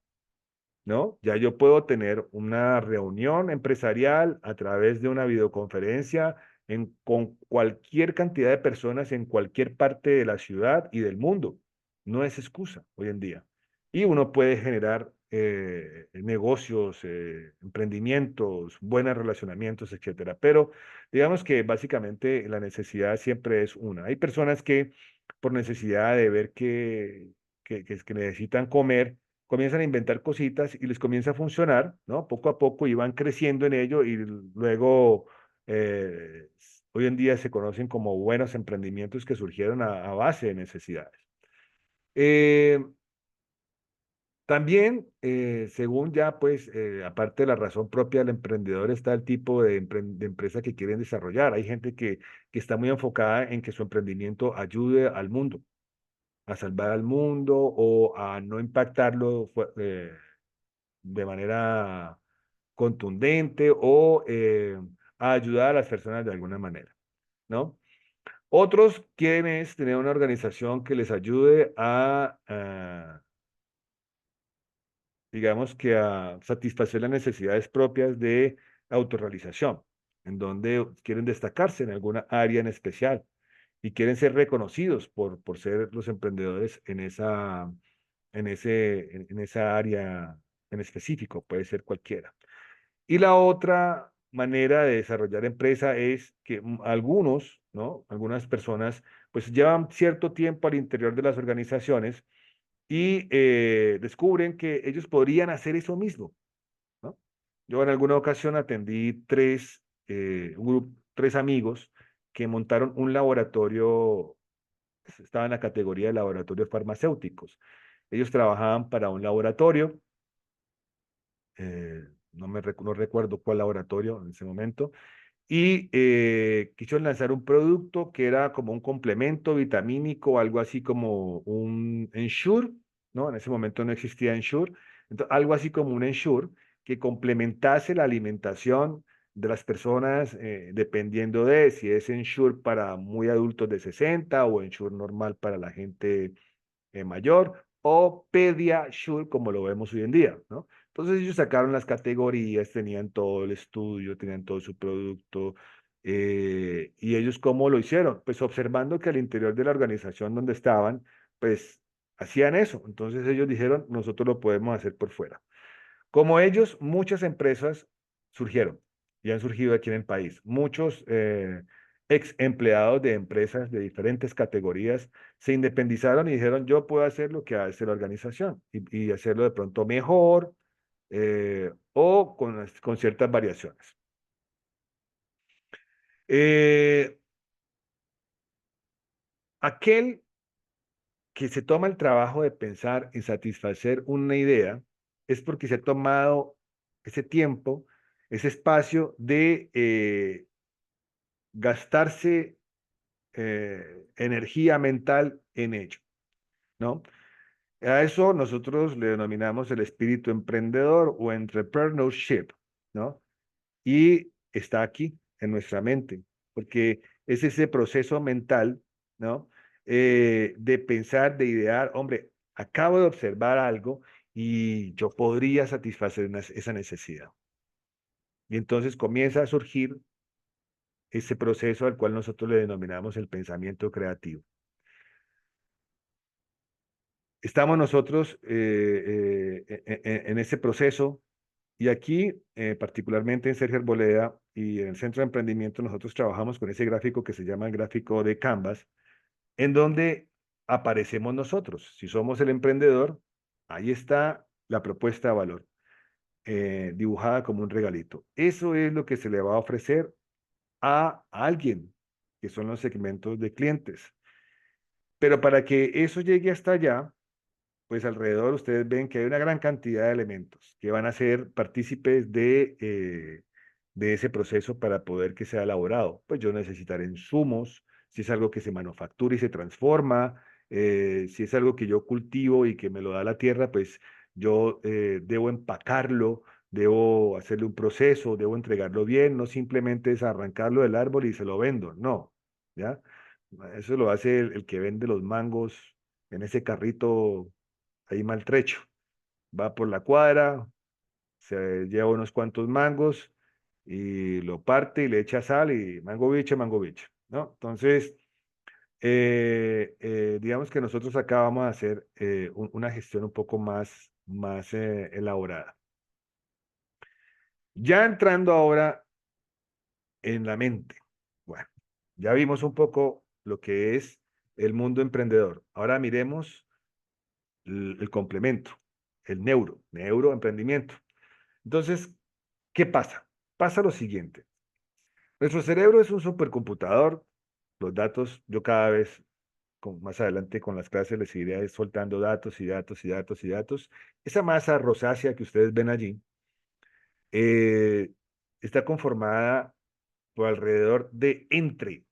¿No? Ya yo puedo tener una reunión empresarial a través de una videoconferencia con cualquier cantidad de personas en cualquier parte de la ciudad y del mundo. No es excusa hoy en día. Y uno puede generar negocios, emprendimientos, buenos relacionamientos, etcétera. Pero digamos que básicamente la necesidad siempre es una. Hay personas que por necesidad de ver que necesitan comer, comienzan a inventar cositas y les comienza a funcionar, ¿no? Poco a poco y van creciendo en ello y luego eh, hoy en día se conocen como buenos emprendimientos que surgieron a base de necesidades. Eh, También, según ya, pues, aparte de la razón propia del emprendedor, está el tipo de empresa que quieren desarrollar. Hay gente que está muy enfocada en que su emprendimiento ayude al mundo, a salvar al mundo o a no impactarlo de manera contundente o a ayudar a las personas de alguna manera, ¿no? Otros quieren es tener una organización que les ayude a digamos que a satisfacer las necesidades propias de autorrealización, en donde quieren destacarse en alguna área en especial y quieren ser reconocidos por ser los emprendedores en esa área en específico, puede ser cualquiera. Y la otra manera de desarrollar empresa es que algunos, ¿no? Algunas personas, pues llevan cierto tiempo al interior de las organizaciones y descubren que ellos podrían hacer eso mismo, ¿no? Yo en alguna ocasión atendí tres amigos que montaron un laboratorio, pues, estaba en la categoría de laboratorios farmacéuticos. Ellos trabajaban para un laboratorio, no recuerdo cuál laboratorio en ese momento, y quisieron lanzar un producto que era como un complemento vitamínico, algo así como un Ensure, ¿no? En ese momento no existía Ensure, entonces, algo así como un Ensure que complementase la alimentación de las personas dependiendo de si es Ensure para muy adultos de 60 o Ensure normal para la gente mayor o Pediasure como lo vemos hoy en día, ¿no? Entonces ellos sacaron las categorías, tenían todo el estudio, tenían todo su producto. ¿Y ellos cómo lo hicieron? Pues observando que al interior de la organización donde estaban, pues hacían eso. Entonces ellos dijeron, nosotros lo podemos hacer por fuera. Como ellos, muchas empresas surgieron y han surgido aquí en el país. Muchos ex empleados de empresas de diferentes categorías se independizaron y dijeron, yo puedo hacer lo que hace la organización y hacerlo de pronto mejor o con ciertas variaciones. Eh, Aquel que se toma el trabajo de pensar en satisfacer una idea es porque se ha tomado ese tiempo, ese espacio de gastarse energía mental en ello, ¿no? A eso nosotros le denominamos el espíritu emprendedor o entrepreneurship, ¿no? Y está aquí, en nuestra mente, porque es ese proceso mental, ¿no? De pensar, de idear, hombre, acabo de observar algo y yo podría satisfacer esa necesidad. Y entonces comienza a surgir ese proceso al cual nosotros le denominamos el pensamiento creativo. Estamos nosotros en ese proceso y aquí, particularmente en Sergio Arboleda y en el Centro de Emprendimiento, nosotros trabajamos con ese gráfico que se llama el gráfico de Canvas, en donde aparecemos nosotros. Si somos el emprendedor, ahí está la propuesta de valor, dibujada como un regalito. Eso es lo que se le va a ofrecer a alguien, que son los segmentos de clientes. Pero para que eso llegue hasta allá, pues alrededor ustedes ven que hay una gran cantidad de elementos que van a ser partícipes de ese proceso para poder que sea elaborado. Pues yo necesitaré insumos, si es algo que se manufactura y se transforma, si es algo que yo cultivo y que me lo da la tierra, pues yo debo empacarlo, debo hacerle un proceso, debo entregarlo bien, no simplemente es arrancarlo del árbol y se lo vendo, no, ¿ya? Eso lo hace el que vende los mangos en ese carrito ahí maltrecho. Va por la cuadra, se lleva unos cuantos mangos y lo parte y le echa sal y mango biche, ¿no? Entonces, digamos que nosotros acá vamos a hacer una gestión un poco más elaborada. Ya entrando ahora en la mente. Bueno, ya vimos un poco lo que es el mundo emprendedor. Ahora miremos el complemento, el neuroemprendimiento. Entonces, ¿qué pasa? Pasa lo siguiente. Nuestro cerebro es un supercomputador. Los datos, yo cada vez más adelante con las clases les iré soltando datos y datos y datos y datos. Esa masa rosácea que ustedes ven allí eh, está conformada por alrededor de entre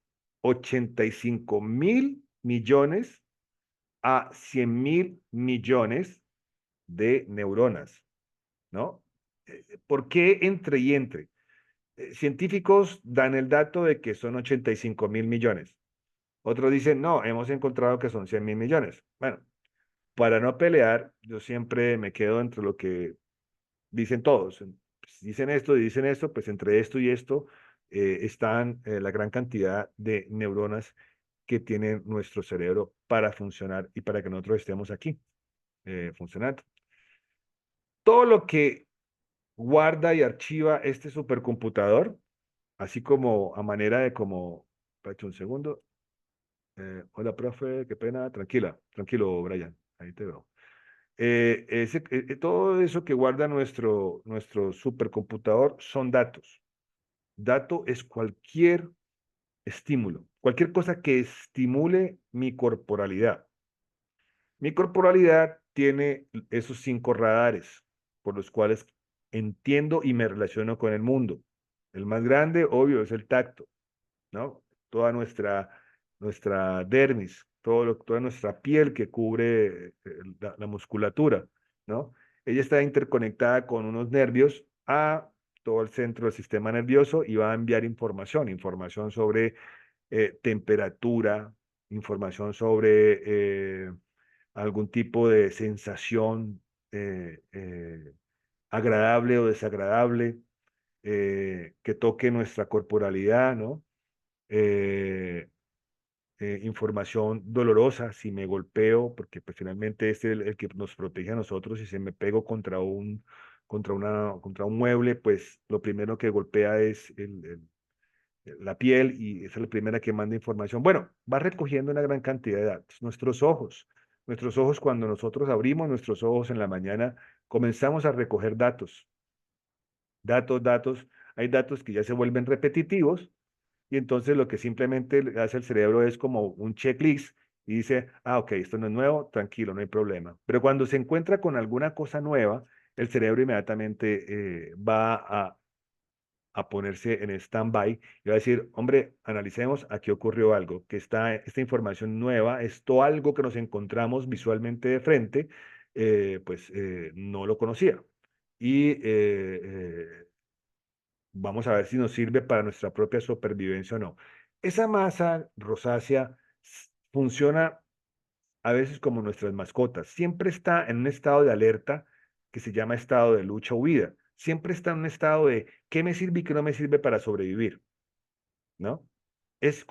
85.000 millones a 100.000 millones de neuronas, ¿no? ¿Por qué entre y entre? Científicos dan el dato de que son 85.000 millones. Otros dicen, no, hemos encontrado que son 100.000 millones. Bueno, para no pelear, yo siempre me quedo entre lo que dicen todos. Pues, dicen esto, pues entre esto y esto están la gran cantidad de neuronas que tiene nuestro cerebro para funcionar y para que nosotros estemos aquí funcionando. Todo lo que guarda y archiva este supercomputador, así como a manera de como, espérate un segundo. Hola, profe, qué pena, tranquila, tranquilo, Brian, ahí te veo. Todo eso que guarda nuestro supercomputador son datos. Dato es cualquier estímulo, cualquier cosa que estimule mi corporalidad. Mi corporalidad tiene esos 5 radares por los cuales entiendo y me relaciono con el mundo. El más grande, obvio, es el tacto, ¿no? Toda nuestra dermis, toda nuestra piel que cubre la musculatura, ¿no? Ella está interconectada con unos nervios a todo el centro del sistema nervioso y va a enviar información sobre temperatura, información sobre algún tipo de sensación agradable o desagradable que toque nuestra corporalidad, ¿no? Eh, Información dolorosa si me golpeo, porque pues finalmente este es el que nos protege a nosotros. Si se me pego contra un mueble, pues lo primero que golpea es la piel y esa es la primera que manda información. Bueno, va recogiendo una gran cantidad de datos. Nuestros ojos cuando nosotros abrimos nuestros ojos en la mañana, comenzamos a recoger datos, datos. Hay datos que ya se vuelven repetitivos y entonces lo que simplemente le hace el cerebro es como un checklist y dice, ah, ok, esto no es nuevo, tranquilo, no hay problema. Pero cuando se encuentra con alguna cosa nueva, el cerebro inmediatamente va a ponerse en stand-by y va a decir, hombre, analicemos, aquí ocurrió algo, que esta información nueva, esto algo que nos encontramos visualmente de frente, pues no lo conocía. Y vamos a ver si nos sirve para nuestra propia supervivencia o no. Esa masa rosácea funciona a veces como nuestras mascotas. Siempre está en un estado de alerta que se llama estado de lucha o huida. Siempre está en un estado de qué me sirve y qué no me sirve para sobrevivir, ¿no? Es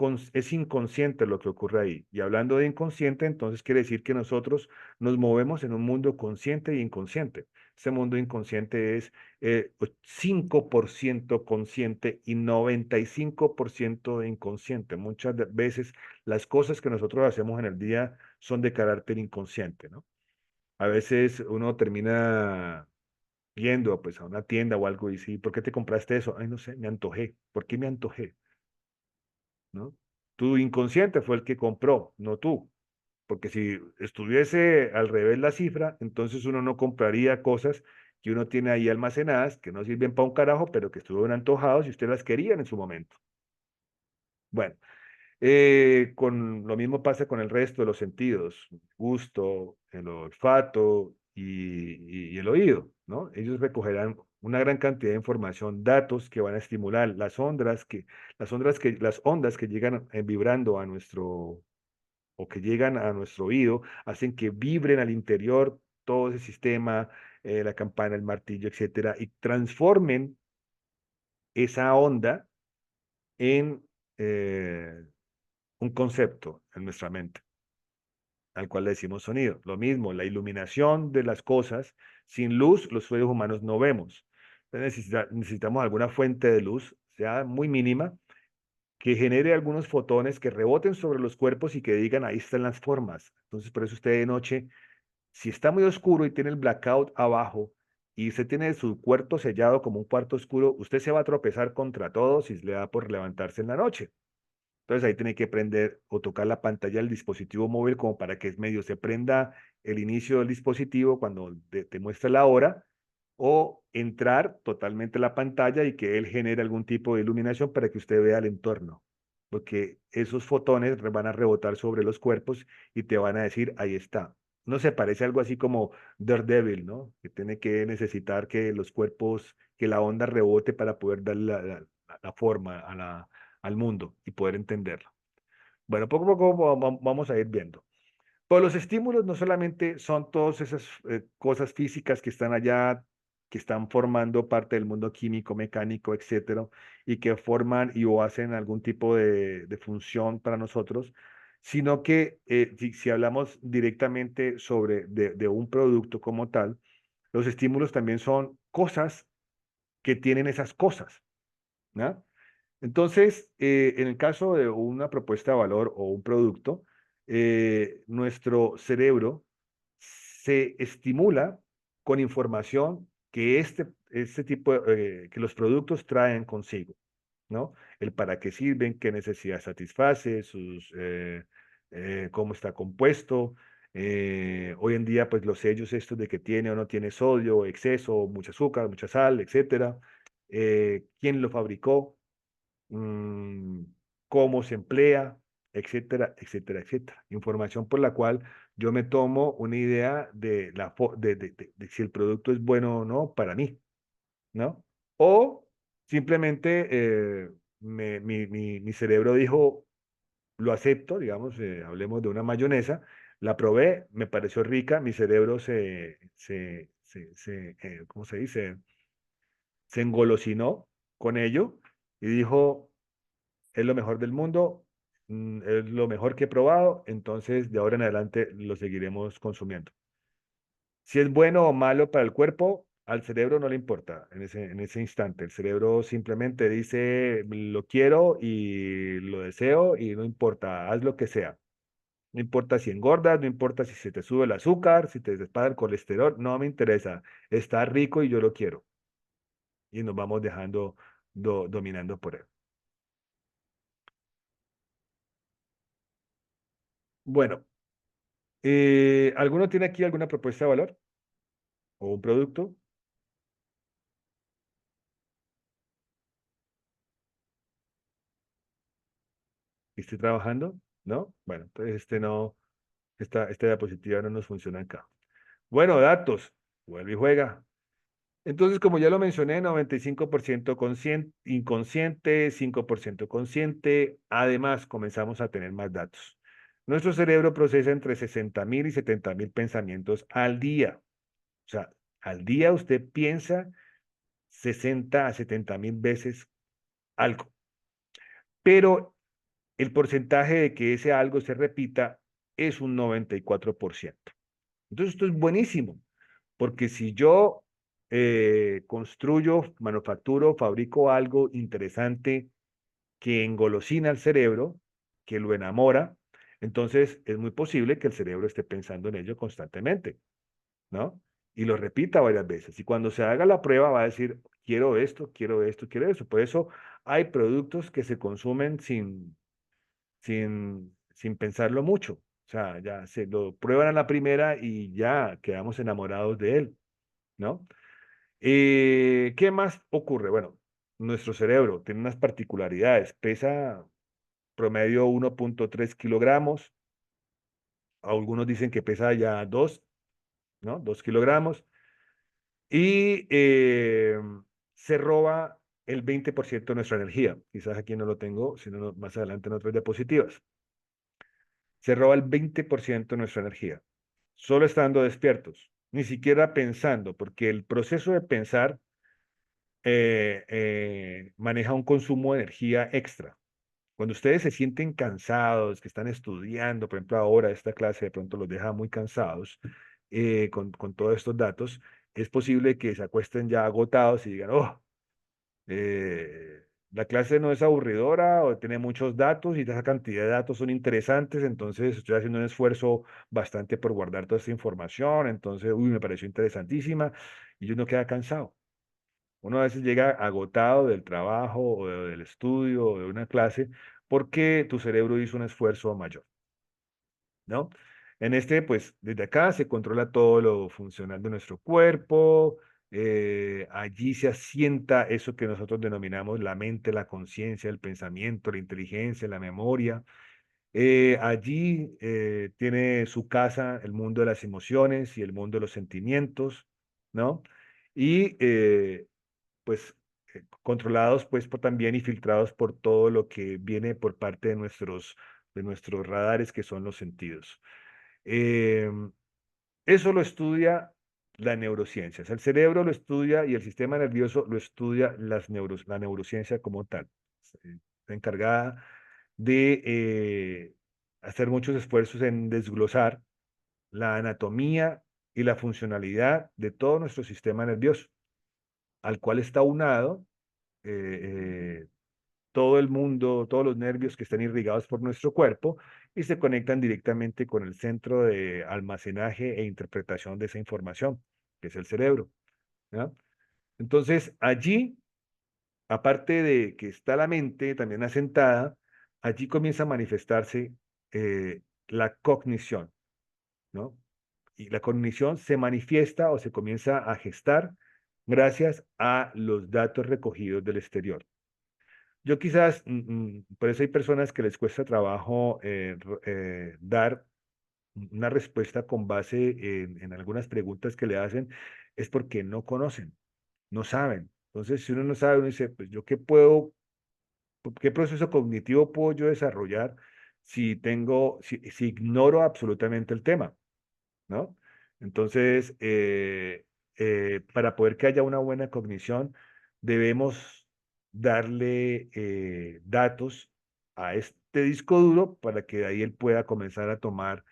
inconsciente lo que ocurre ahí. Y hablando de inconsciente, entonces quiere decir que nosotros nos movemos en un mundo consciente e inconsciente. Ese mundo inconsciente es 5% consciente y 95% inconsciente. Muchas veces las cosas que nosotros hacemos en el día son de carácter inconsciente, ¿no? A veces uno termina yendo pues a una tienda o algo y dice, ¿por qué te compraste eso? Ay, no sé, me antojé. ¿Por qué me antojé? ¿No? Tu inconsciente fue el que compró, no tú. Porque si estuviese al revés la cifra, entonces uno no compraría cosas que uno tiene ahí almacenadas, que no sirven para un carajo, pero que estuvieron antojados y usted las quería en su momento. Bueno, con lo mismo pasa con el resto de los sentidos, gusto, el olfato y el oído, ¿no? Ellos recogerán una gran cantidad de información, datos que van a estimular las ondas que llegan vibrando a nuestro o que llegan a nuestro oído, hacen que vibren al interior todo ese sistema, la campana, el martillo, etcétera, y transformen esa onda en un concepto en nuestra mente, al cual le decimos sonido. Lo mismo, la iluminación de las cosas, sin luz los seres humanos no vemos. Entonces necesitamos alguna fuente de luz, sea muy mínima, que genere algunos fotones que reboten sobre los cuerpos y que digan, ahí están las formas. Entonces, por eso usted de noche, si está muy oscuro y tiene el blackout abajo y usted tiene su cuarto sellado como un cuarto oscuro, usted se va a tropezar contra todo si le da por levantarse en la noche. Entonces ahí tiene que prender o tocar la pantalla del dispositivo móvil como para que medio se prenda el inicio del dispositivo cuando te muestra la hora, o entrar totalmente a la pantalla y que él genere algún tipo de iluminación para que usted vea el entorno, porque esos fotones van a rebotar sobre los cuerpos y te van a decir, ahí está. No se parece algo así como Daredevil, ¿no? Que tiene que necesitar que los cuerpos, que la onda rebote para poder darle la forma al mundo y poder entenderlo. Bueno, poco a poco vamos a ir viendo. Pues los estímulos no solamente son todas esas cosas físicas que están allá, que están formando parte del mundo químico, mecánico, etcétera, y que forman y o hacen algún tipo de función para nosotros, sino que si hablamos directamente sobre de un producto como tal, los estímulos también son cosas que tienen esas cosas, ¿no? Entonces, en el caso de una propuesta de valor o un producto, nuestro cerebro se estimula con información que este tipo, que los productos traen consigo, ¿no? El para qué sirven, qué necesidad satisface, cómo está compuesto. Hoy en día, pues los sellos estos de que tiene o no tiene sodio, exceso, mucha azúcar, mucha sal, etcétera. Quién lo fabricó, mm, cómo se emplea, etcétera, etcétera, etcétera. Información por la cual yo me tomo una idea de, de si el producto es bueno o no para mí, ¿no? O simplemente mi cerebro dijo, lo acepto, digamos, hablemos de una mayonesa, la probé, me pareció rica, mi cerebro ¿cómo se dice? Se engolosinó con ello y dijo, es lo mejor del mundo, es lo mejor que he probado, entonces de ahora en adelante lo seguiremos consumiendo. Si es bueno o malo para el cuerpo, al cerebro no le importa en ese instante. El cerebro simplemente dice, lo quiero y lo deseo y no importa, haz lo que sea. No importa si engordas, no importa si se te sube el azúcar, si te dispara el colesterol, no me interesa. Está rico y yo lo quiero. Y nos vamos dejando dominando por él. Bueno, ¿alguno tiene aquí alguna propuesta de valor o un producto que esté trabajando? ¿No? Bueno, entonces este no, esta diapositiva no nos funciona acá. Bueno, datos, vuelve y juega. Entonces, como ya lo mencioné, 95% inconsciente, 5% consciente. Además, comenzamos a tener más datos. Nuestro cerebro procesa entre 60.000 y 70.000 pensamientos al día. O sea, al día usted piensa 60 a 70.000 veces algo. Pero el porcentaje de que ese algo se repita es un 94%. Entonces, esto es buenísimo, porque si yo construyo, manufacturo, fabrico algo interesante que engolosina al cerebro, que lo enamora, entonces es muy posible que el cerebro esté pensando en ello constantemente, ¿no? Y lo repita varias veces. Y cuando se haga la prueba va a decir, quiero esto, quiero esto, quiero eso. Por eso hay productos que se consumen sin pensarlo mucho. O sea, ya se lo prueban a la primera y ya quedamos enamorados de él, ¿no? ¿Qué más ocurre? Bueno, nuestro cerebro tiene unas particularidades. Pesa promedio 1.3 kilogramos. Algunos dicen que pesa ya 2, ¿no? 2 kilogramos. Y se roba el 20% de nuestra energía. Quizás aquí no lo tengo, sino más adelante en otras diapositivas. Se roba el 20% de nuestra energía, solo estando despiertos, ni siquiera pensando, porque el proceso de pensar maneja un consumo de energía extra. Cuando ustedes se sienten cansados, que están estudiando, por ejemplo, ahora esta clase de pronto los deja muy cansados con todos estos datos, es posible que se acuesten ya agotados y digan, oh, la clase no es aburridora o tiene muchos datos y esa cantidad de datos son interesantes, entonces estoy haciendo un esfuerzo bastante por guardar toda esta información, entonces, uy, me pareció interesantísima y uno queda cansado. Uno a veces llega agotado del trabajo o del estudio o de una clase porque tu cerebro hizo un esfuerzo mayor, ¿no? En este, pues, desde acá se controla todo lo funcional de nuestro cuerpo, allí se asienta eso que nosotros denominamos la mente, la conciencia, el pensamiento, la inteligencia, la memoria. Allí tiene su casa el mundo de las emociones y el mundo de los sentimientos, ¿no? Y pues controlados pues también y filtrados por todo lo que viene por parte de nuestros radares que son los sentidos. Em, Eso lo estudia la neurociencia. O sea, el cerebro lo estudia y el sistema nervioso lo estudia la neurociencia como tal. Está encargada de hacer muchos esfuerzos en desglosar la anatomía y la funcionalidad de todo nuestro sistema nervioso, al cual está unado eh, todo el mundo, todos los nervios que están irrigados por nuestro cuerpo y se conectan directamente con el centro de almacenaje e interpretación de esa información, que es el cerebro, ¿ya? Entonces, allí, aparte de que está la mente también asentada, allí comienza a manifestarse la cognición, ¿no? Y la cognición se manifiesta o se comienza a gestar gracias a los datos recogidos del exterior. Yo quizás, por eso hay personas que les cuesta trabajo dar una respuesta con base en algunas preguntas que le hacen, es porque no conocen, no saben. Entonces, si uno no sabe, uno dice, pues yo qué puedo, qué proceso cognitivo puedo yo desarrollar si ignoro absolutamente el tema, ¿no? Entonces, para poder que haya una buena cognición, debemos darle datos a este disco duro para que de ahí él pueda comenzar a tomar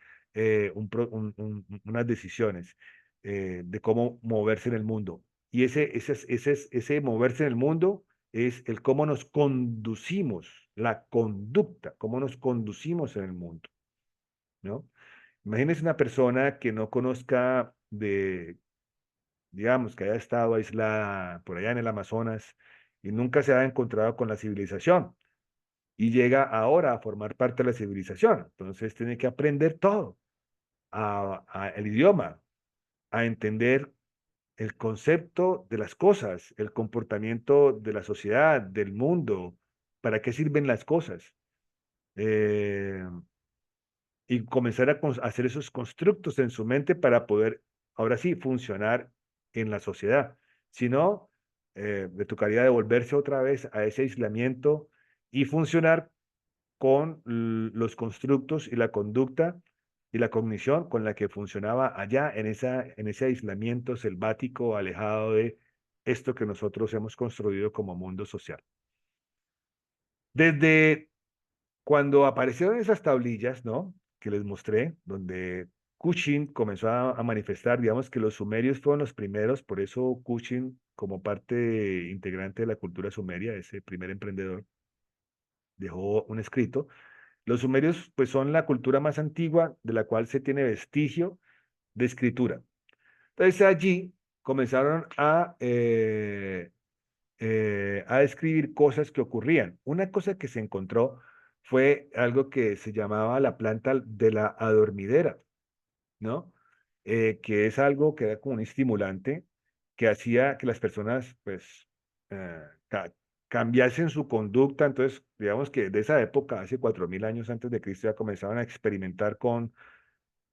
unas decisiones de cómo moverse en el mundo. Y ese moverse en el mundo es el cómo nos conducimos, la conducta, cómo nos conducimos en el mundo, ¿no? Imagínese una persona que no conozca digamos, que haya estado aislada por allá en el Amazonas y nunca se haya encontrado con la civilización y llega ahora a formar parte de la civilización. Entonces tiene que aprender todo, el idioma, a entender el concepto de las cosas, el comportamiento de la sociedad, del mundo, para qué sirven las cosas. Eh, y comenzar a hacer esos constructos en su mente para poder, ahora sí, funcionar en la sociedad. Si no, le tocaría devolverse otra vez a ese aislamiento y funcionar con los constructos y la conducta y la cognición con la que funcionaba allá en ese aislamiento selvático, alejado de esto que nosotros hemos construido como mundo social. Desde cuando aparecieron esas tablillas, ¿no? Que les mostré, donde Cushing comenzó a manifestar, digamos que los sumerios fueron los primeros, por eso Cushing, como parte integrante de la cultura sumeria, ese primer emprendedor, dejó un escrito. Los sumerios, pues, son la cultura más antigua de la cual se tiene vestigio de escritura. Entonces, allí comenzaron a describir cosas que ocurrían. Una cosa que se encontró fue algo que se llamaba la planta de la adormidera, ¿no? Que es algo que era como un estimulante que hacía que las personas, pues, eh, cambiasen su conducta. Entonces, digamos que de esa época, hace 4000 años antes de Cristo, ya comenzaban a experimentar con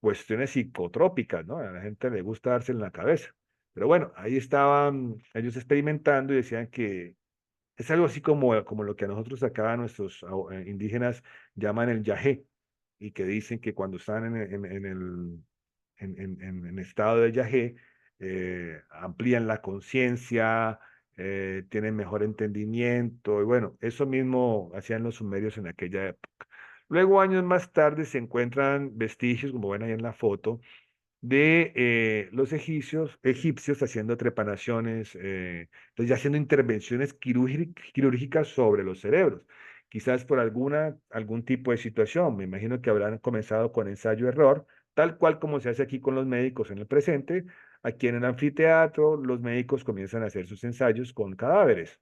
cuestiones psicotrópicas, ¿no? A la gente le gusta darse en la cabeza. Pero bueno, ahí estaban ellos experimentando y decían que es algo así como lo que a nosotros acá nuestros indígenas llaman el yagé, y que dicen que cuando están en estado de yagé, amplían la conciencia, tienen mejor entendimiento, y bueno, eso mismo hacían los sumerios en aquella época. Luego, años más tarde, se encuentran vestigios, como ven ahí en la foto, de los egipcios haciendo trepanaciones, entonces ya haciendo intervenciones quirúrgicas sobre los cerebros, quizás por algún tipo de situación. Me imagino que habrán comenzado con ensayo-error, tal cual como se hace aquí con los médicos en el presente. Aquí en el anfiteatro, los médicos comienzan a hacer sus ensayos con cadáveres.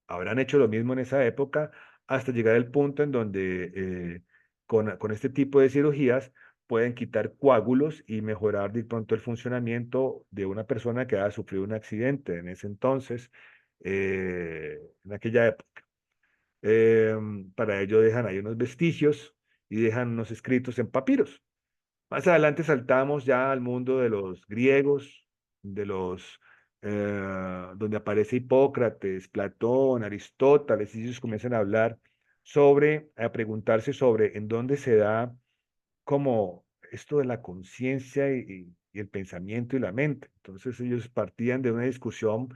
Habrán hecho lo mismo en esa época, hasta llegar al punto en donde con este tipo de cirugías pueden quitar coágulos y mejorar de pronto el funcionamiento de una persona que haya sufrido un accidente en ese entonces, en aquella época. Para ello dejan ahí unos vestigios y dejan unos escritos en papiros. Más adelante saltamos ya al mundo de los griegos, de donde aparece Hipócrates, Platón, Aristóteles, y ellos comienzan a hablar a preguntarse sobre en dónde se da como esto de la conciencia y el pensamiento y la mente. Entonces ellos partían de una discusión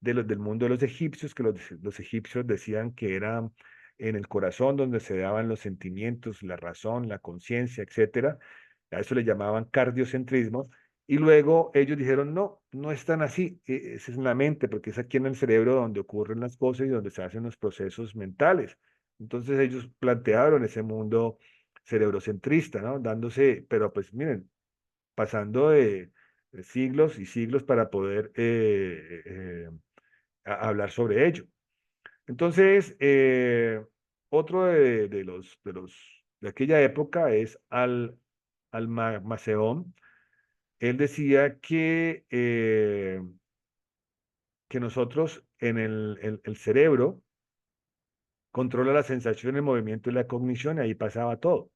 del mundo de los egipcios, que los egipcios decían que era en el corazón donde se daban los sentimientos, la razón, la conciencia, etcétera. A eso le llamaban cardiocentrismo. Y luego ellos dijeron, no, no es tan así, es en la mente, porque es aquí en el cerebro donde ocurren las cosas y donde se hacen los procesos mentales. Entonces ellos plantearon ese mundo cerebrocentrista, ¿no? Dándose, pero pues miren, pasando de siglos y siglos para poder hablar sobre ello. Entonces, otro de aquella época es Maceón. Él decía que nosotros en el cerebro controla la sensación, el movimiento y la cognición, y ahí pasaba todo.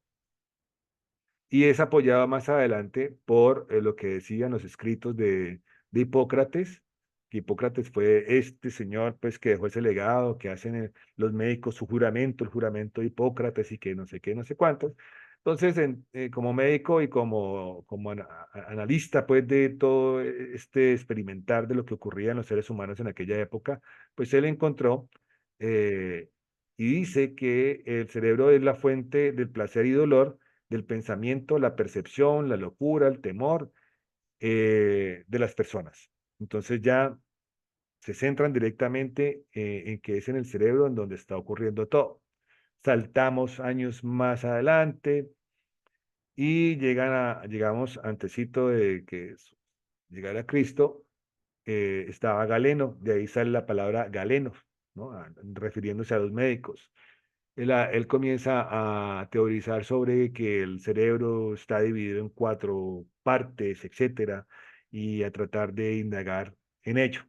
Y es apoyado más adelante por lo que decían los escritos de Hipócrates, que Hipócrates fue este señor pues que dejó ese legado, que hacen los médicos su juramento, el juramento de Hipócrates y que no sé qué, no sé cuántos. Entonces, como médico y como analista pues de todo este experimentar de lo que ocurría en los seres humanos en aquella época, pues él encontró eh, y dice que el cerebro es la fuente del placer y dolor, del pensamiento, la percepción, la locura, el temor de las personas. Entonces ya se centran directamente en que es en el cerebro en donde está ocurriendo todo. Saltamos años más adelante y llegamos antesito de que llegara Cristo, estaba Galeno, de ahí sale la palabra galeno, ¿no? Refiriéndose a los médicos. Él comienza a teorizar sobre que el cerebro está dividido en cuatro partes, etcétera, y a tratar de indagar en ello.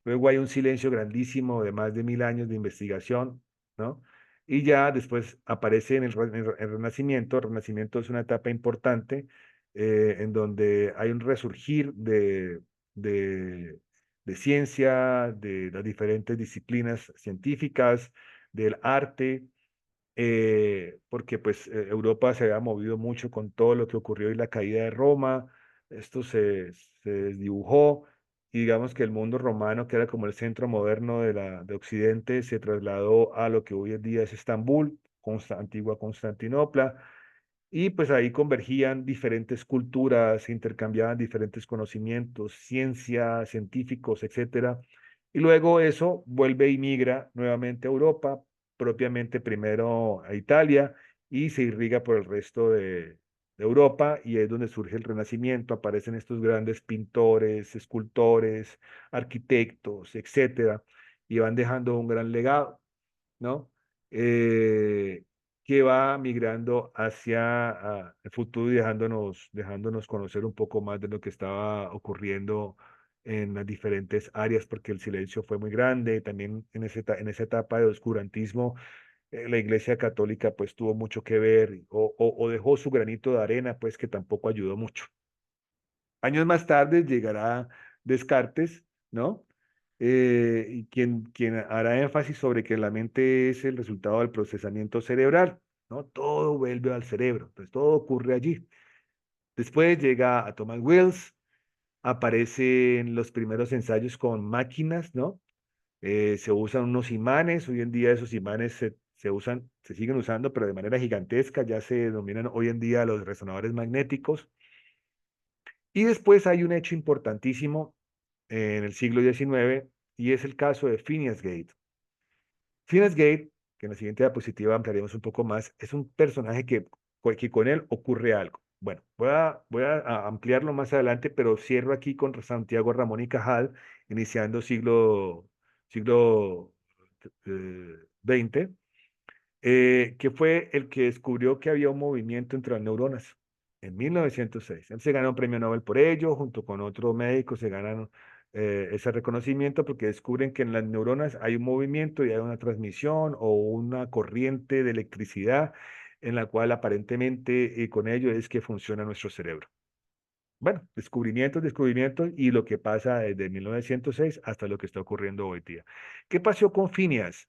Luego hay un silencio grandísimo de más de 1000 años de investigación, ¿no? Y ya después aparece en el Renacimiento. El Renacimiento es una etapa importante en donde hay un resurgir de, de ciencia, de las diferentes disciplinas científicas, del arte, porque pues Europa se había movido mucho con todo lo que ocurrió y la caída de Roma, esto se desdibujó y digamos que el mundo romano, que era como el centro moderno de Occidente, se trasladó a lo que hoy en día es Estambul, antigua Constantinopla, y pues ahí convergían diferentes culturas, se intercambiaban diferentes conocimientos, ciencias, científicos, etcétera. Y luego eso vuelve y migra nuevamente a Europa, propiamente primero a Italia, y se irriga por el resto de Europa, y es donde surge el Renacimiento, aparecen estos grandes pintores, escultores, arquitectos, etcétera, y van dejando un gran legado, ¿no? Eh, que va migrando hacia el futuro y dejándonos conocer un poco más de lo que estaba ocurriendo en las diferentes áreas, porque el silencio fue muy grande. También en esa etapa de oscurantismo, la Iglesia Católica pues tuvo mucho que ver o dejó su granito de arena, pues que tampoco ayudó mucho. Años más tarde llegará Descartes, ¿no? Y quien hará énfasis sobre que la mente es el resultado del procesamiento cerebral, ¿no? Todo vuelve al cerebro, entonces todo ocurre allí. Después llega a Thomas Wills, aparecen los primeros ensayos con máquinas, ¿no? Se usan unos imanes, hoy en día esos imanes se siguen usando, pero de manera gigantesca, ya se denominan hoy en día los resonadores magnéticos. Y después hay un hecho importantísimo en el siglo XIX y es el caso de Phineas Gage. Phineas Gage, que en la siguiente diapositiva ampliaremos un poco más, es un personaje que con él ocurre algo. Bueno, voy a ampliarlo más adelante, pero cierro aquí con Santiago Ramón y Cajal, iniciando siglo XX. que fue el que descubrió que había un movimiento entre las neuronas en 1906. Él se ganó un premio Nobel por ello, junto con otros médicos se ganan ese reconocimiento porque descubren que en las neuronas hay un movimiento y hay una transmisión o una corriente de electricidad en la cual aparentemente con ello es que funciona nuestro cerebro. Bueno, descubrimientos, descubrimientos y lo que pasa desde 1906 hasta lo que está ocurriendo hoy día. ¿Qué pasó con Phineas?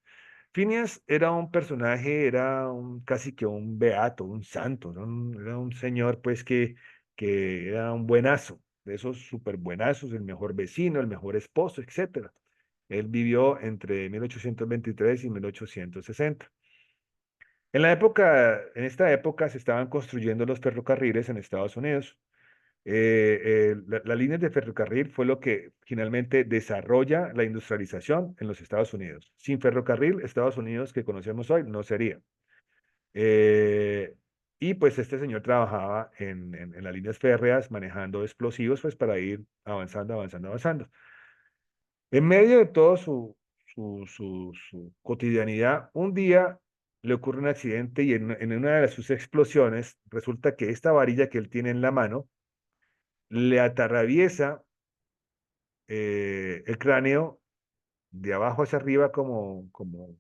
Phineas era un personaje, era casi que un beato, un santo, ¿no? Era un señor pues que era un buenazo, de esos súper buenazos, el mejor vecino, el mejor esposo, etcétera. Él vivió entre 1823 y 1860. En esta época se estaban construyendo los ferrocarriles en Estados Unidos. Las líneas de ferrocarril fue lo que finalmente desarrolla la industrialización en los Estados Unidos. Sin ferrocarril, Estados Unidos que conocemos hoy no sería. Eh, y pues este señor trabajaba en las líneas férreas manejando explosivos pues para ir avanzando, avanzando, avanzando. En medio de todo su cotidianidad, un día le ocurre un accidente y en una de sus explosiones resulta que esta varilla que él tiene en la mano le atraviesa el cráneo de abajo hacia arriba, como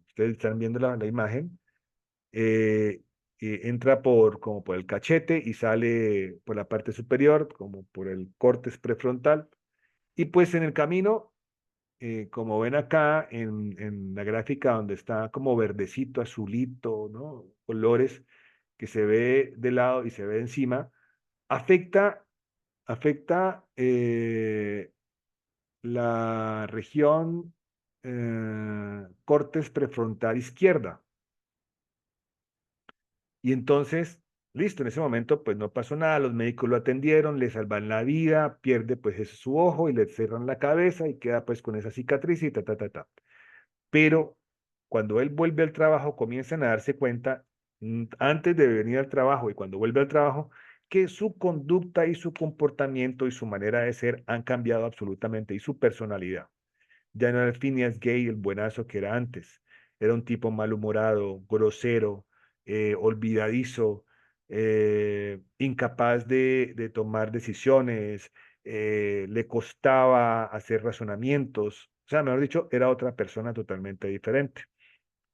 ustedes están viendo la imagen, eh, entra como por el cachete y sale por la parte superior, como por el córtex prefrontal. Y pues en el camino, como ven acá en la gráfica donde está como verdecito, azulito, ¿no? Colores que se ve de lado y se ve encima, afecta, afecta la región cortes prefrontal izquierda. Y entonces, listo, en ese momento pues no pasó nada, los médicos lo atendieron, le salvan la vida, pierde pues ese su ojo y le cerran la cabeza y queda pues con esa cicatriz y ta, ta, ta, ta. Pero cuando él vuelve al trabajo, comienzan a darse cuenta, antes de venir al trabajo y cuando vuelve al trabajo, que su conducta y su comportamiento y su manera de ser han cambiado absolutamente y su personalidad. Ya no era el Phineas Gay, el buenazo que era antes. Era un tipo malhumorado, grosero, olvidadizo, incapaz de tomar decisiones, le costaba hacer razonamientos. O sea, mejor dicho, era otra persona totalmente diferente.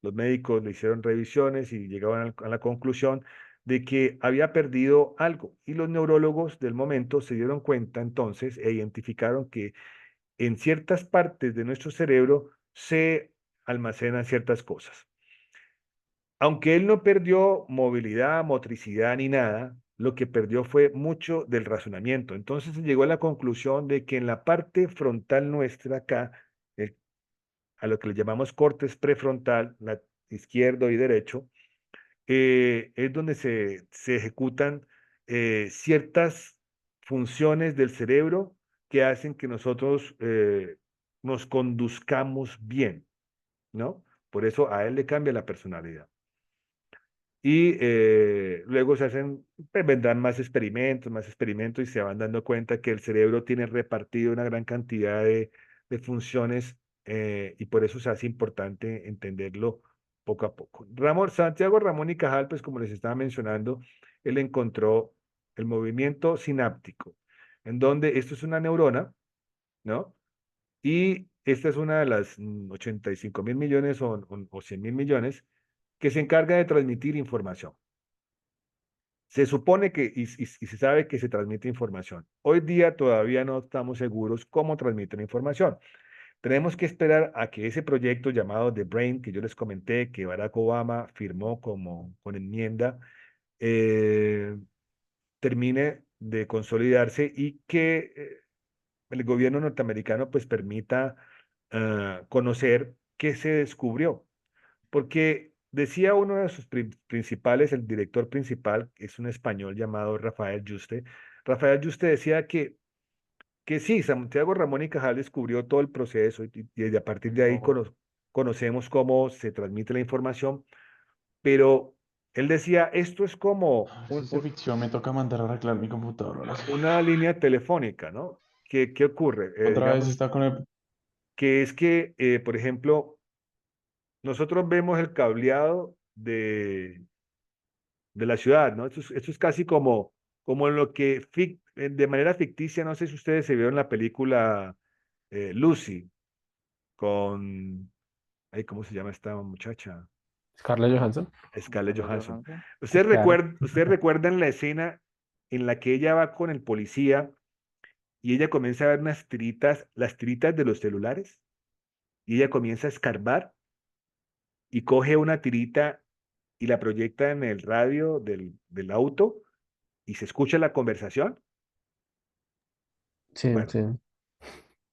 Los médicos le hicieron revisiones y llegaban a la conclusión de que había perdido algo. Y los neurólogos del momento se dieron cuenta entonces e identificaron que en ciertas partes de nuestro cerebro se almacenan ciertas cosas. Aunque él no perdió movilidad, motricidad ni nada, lo que perdió fue mucho del razonamiento. Entonces se llegó a la conclusión de que en la parte frontal nuestra acá, eh, a lo que le llamamos cortes prefrontal, izquierdo y derecho, es donde se ejecutan ciertas funciones del cerebro que hacen que nosotros nos conduzcamos bien, ¿no? Por eso a él le cambia la personalidad. Y luego se hacen, pues vendrán más experimentos y se van dando cuenta que el cerebro tiene repartido una gran cantidad de funciones y por eso se hace importante entenderlo poco a poco. Santiago Ramón y Cajal, pues como les estaba mencionando, él encontró el movimiento sináptico, en donde esto es una neurona, ¿no? Y esta es una de las 85.000 millones o 100.000 millones que se encarga de transmitir información. Se supone que, y se sabe que se transmite información. Hoy día todavía no estamos seguros cómo transmiten la información. Tenemos que esperar a que ese proyecto llamado The Brain, que yo les comenté, que Barack Obama firmó como con enmienda, eh, termine de consolidarse y que el gobierno norteamericano pues permita conocer qué se descubrió. Porque decía uno de sus principales, el director principal, que es un español llamado Rafael Yuste. Rafael Yuste decía que sí, Santiago Ramón y Cajal descubrió todo el proceso y a partir de ahí No, conocemos cómo se transmite la información, pero él decía, esto es como ciencia ficción, me toca mandar a arreglar mi computadora. una línea telefónica, ¿no? ¿Qué ocurre? Otra vez Digamos está con el... que es que, por ejemplo, nosotros vemos el cableado de la ciudad, ¿no? Esto es casi como lo que de manera ficticia, no sé si ustedes se vieron la película Lucy con, ay, ¿cómo se llama esta muchacha? Scarlett Johansson. Scarlett Scarlett Johansson. Johansson. Claro. Ustedes recuerdan la escena en la que ella va con el policía y ella comienza a ver unas tiritas, las tiritas de los celulares, y ella comienza a escarbar y coge una tirita y la proyecta en el radio del auto y se escucha la conversación. Sí, Bueno, sí.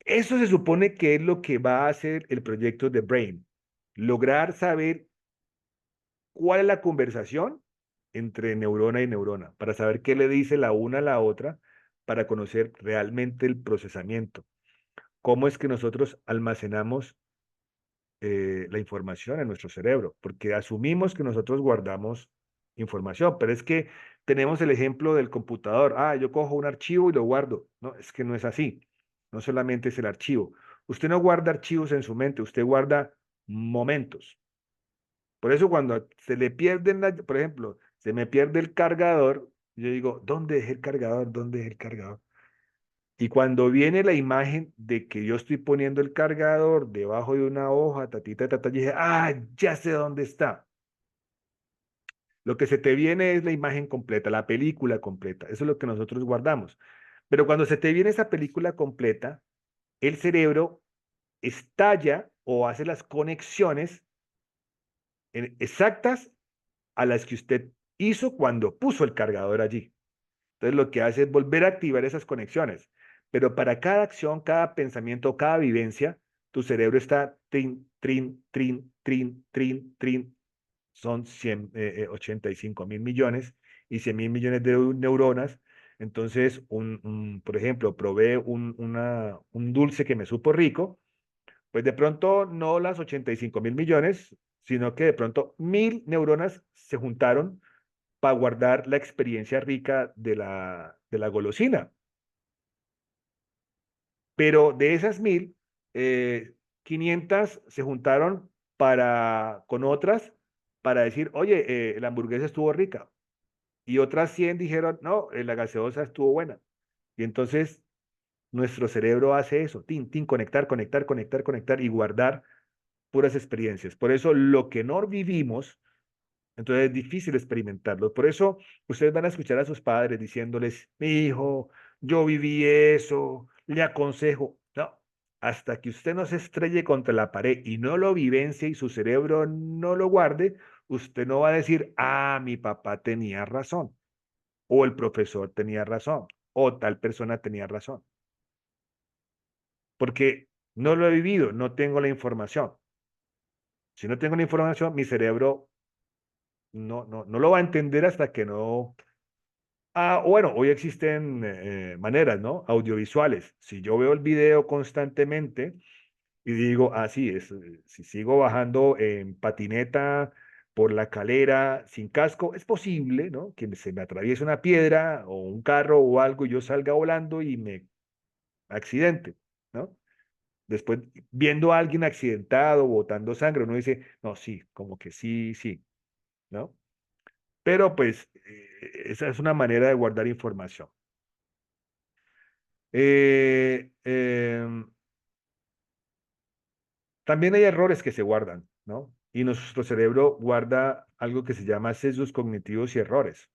eso se supone que es lo que va a hacer el proyecto de Brain. Lograr saber cuál es la conversación entre neurona y neurona, para saber qué le dice la una a la otra, para conocer realmente el procesamiento. Cómo es que nosotros almacenamos la información en nuestro cerebro, porque asumimos que nosotros guardamos información, pero es que tenemos el ejemplo del computador. Ah, yo cojo un archivo y lo guardo. No, es que no es así. No solamente es el archivo. Usted no guarda archivos en su mente, usted guarda momentos. Por eso cuando se le pierden, por ejemplo, se me pierde el cargador, yo digo, ¿dónde dejé el cargador? ¿Dónde dejé el cargador? Y cuando viene la imagen de que yo estoy poniendo el cargador debajo de una hoja, tatita, tata, yo dije, ah, ya sé dónde está. Lo que se te viene es la imagen completa, la película completa. Eso es lo que nosotros guardamos. Pero cuando se te viene esa película completa, el cerebro estalla o hace las conexiones exactas a las que usted hizo cuando puso el cargador allí. Entonces lo que hace es volver a activar esas conexiones. Pero para cada acción, cada pensamiento, cada vivencia, tu cerebro está trin, trin, trin, trin, trin, trin. Son 85.000 millones y 100.000 millones de neuronas. Entonces, por ejemplo, probé un dulce que me supo rico, pues de pronto no las 85.000 millones, sino que de pronto 1.000 neuronas se juntaron para guardar la experiencia rica de la golosina. Pero de esas 1.000, 500 se juntaron con otras para decir, oye, la hamburguesa estuvo rica. Y otras 100 dijeron, no, la gaseosa estuvo buena. Y entonces nuestro cerebro hace eso, tin, tin, conectar, conectar, conectar, conectar y guardar puras experiencias. Por eso lo que no vivimos, entonces es difícil experimentarlo. Por eso ustedes van a escuchar a sus padres diciéndoles, mi hijo, yo viví eso, le aconsejo. No, hasta que usted no se estrelle contra la pared y no lo vivencie y su cerebro no lo guarde, usted no va a decir, ah, mi papá tenía razón, o el profesor tenía razón, o tal persona tenía razón. Porque no lo he vivido, no tengo la información. Si no tengo la información, mi cerebro no lo va a entender hasta que no. Ah, bueno, hoy existen maneras, ¿no? Audiovisuales. Si yo veo el video constantemente y digo, ah, sí, si sigo bajando en patineta por la calera sin casco, es posible, ¿no? Que se me atraviese una piedra o un carro o algo y yo salga volando y me accidente, ¿no? Después, viendo a alguien accidentado, botando sangre, uno dice, no, sí, como que sí, sí, ¿no? Pero pues esa es una manera de guardar información. Eh, em, También hay errores que se guardan, ¿no? Y nuestro cerebro guarda algo que se llama sesgos cognitivos y errores.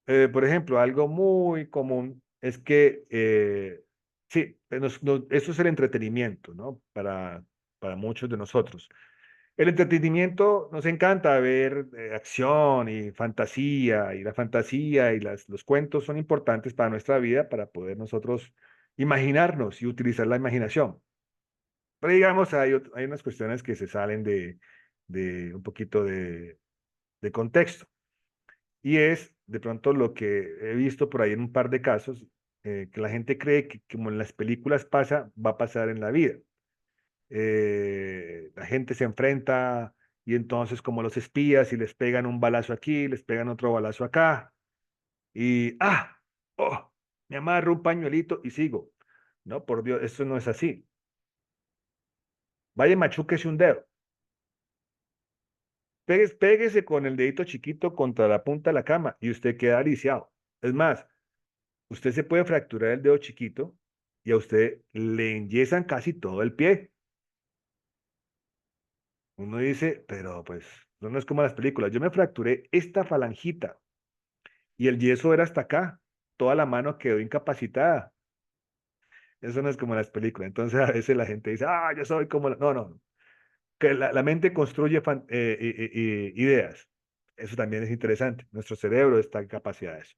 Por ejemplo, algo muy común es que, sí, eso es el entretenimiento, ¿no? Para muchos de nosotros. El entretenimiento nos encanta ver acción y fantasía, y la fantasía y los cuentos son importantes para nuestra vida para poder nosotros imaginarnos y utilizar la imaginación. Pero digamos, hay unas cuestiones que se salen de un poquito de contexto. Y es de pronto lo que he visto por ahí en un par de casos, que la gente cree que como en las películas pasa, va a pasar en la vida. La gente se enfrenta y entonces como los espías y les pegan un balazo aquí, les pegan otro balazo acá y, oh, me amarro un pañuelito y sigo. No, por Dios, eso no es así. Vaya, y machúquese un dedo. péguese con el dedito chiquito contra la punta de la cama y usted queda lisiado. Es más, usted se puede fracturar el dedo chiquito y a usted le enyesan casi todo el pie. Uno dice, pero pues no es como las películas. Yo me fracturé esta falangita y el yeso era hasta acá. Toda la mano quedó incapacitada. Eso no es como las películas. Entonces a veces la gente dice, ah, yo soy como... No, no, no. Que la mente construye ideas. Eso también es interesante. Nuestro cerebro está en capacidad de eso.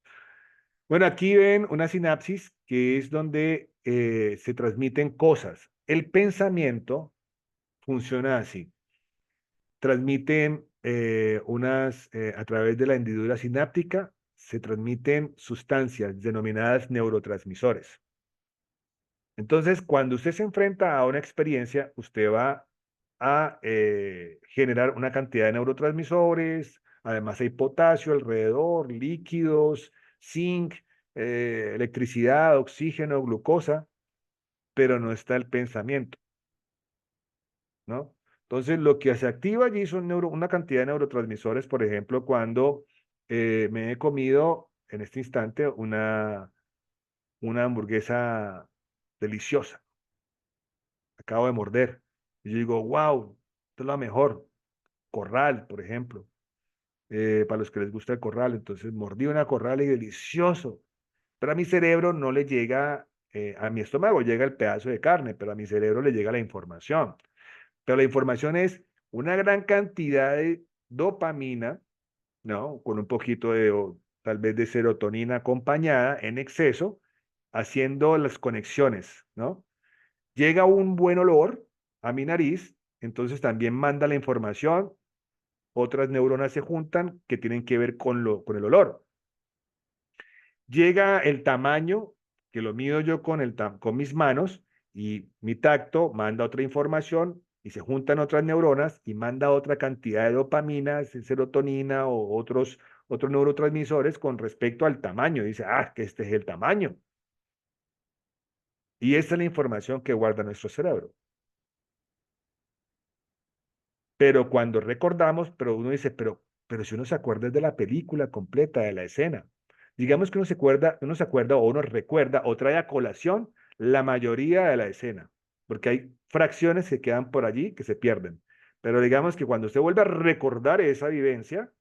Bueno, aquí ven una sinapsis que es donde se transmiten cosas. El pensamiento funciona así. Transmiten a través de la hendidura sináptica, se transmiten sustancias denominadas neurotransmisores. Entonces, cuando usted se enfrenta a una experiencia, usted va a generar una cantidad de neurotransmisores, además hay potasio alrededor, líquidos, zinc, electricidad, oxígeno, glucosa, pero no está el pensamiento, ¿no? Entonces, lo que se activa allí son una cantidad de neurotransmisores, por ejemplo, cuando me he comido en este instante una hamburguesa deliciosa, acabo de morder, y yo digo, wow, esto es lo mejor, Corral, por ejemplo, para los que les gusta el Corral, entonces mordí una Corral y delicioso, pero a mi cerebro no le llega, a mi estómago llega el pedazo de carne, pero a mi cerebro le llega la información. Pero la información es una gran cantidad de dopamina, ¿no? Con un poquito de, o tal vez de serotonina acompañada en exceso, haciendo las conexiones, ¿no? Llega un buen olor a mi nariz, entonces también manda la información, otras neuronas se juntan que tienen que ver con el olor. Llega el tamaño, que lo mido yo con mis manos, y mi tacto manda otra información y se juntan otras neuronas y manda otra cantidad de dopamina, serotonina o otros neurotransmisores con respecto al tamaño. Dice, ah, que este es el tamaño. Y esta es la información que guarda nuestro cerebro. Pero cuando recordamos, pero uno dice, pero si uno se acuerda de la película completa, de la escena. Digamos que uno se acuerda o uno recuerda o trae a colación la mayoría de la escena, porque hay fracciones que quedan por allí que se pierden. Pero digamos que cuando usted vuelve a recordar esa vivencia,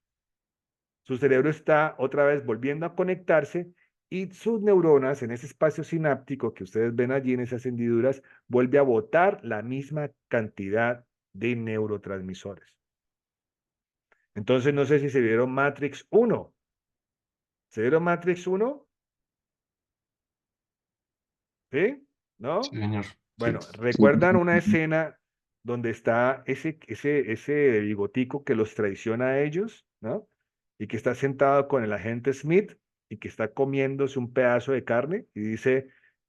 su cerebro está otra vez volviendo a conectarse y sus neuronas en ese espacio sináptico que ustedes ven allí en esas hendiduras, vuelve a botar la misma cantidad de neurotransmisores. Entonces, no sé si se vieron Matrix 1. ¿Se vieron Matrix 1? ¿Sí? Sí, ¿No? señor. Sí. Bueno, ¿recuerdan una escena donde está ese bigotico que los traiciona a ellos, ¿no? Y que está sentado con el agente Smith y que está comiéndose un pedazo de carne y dice,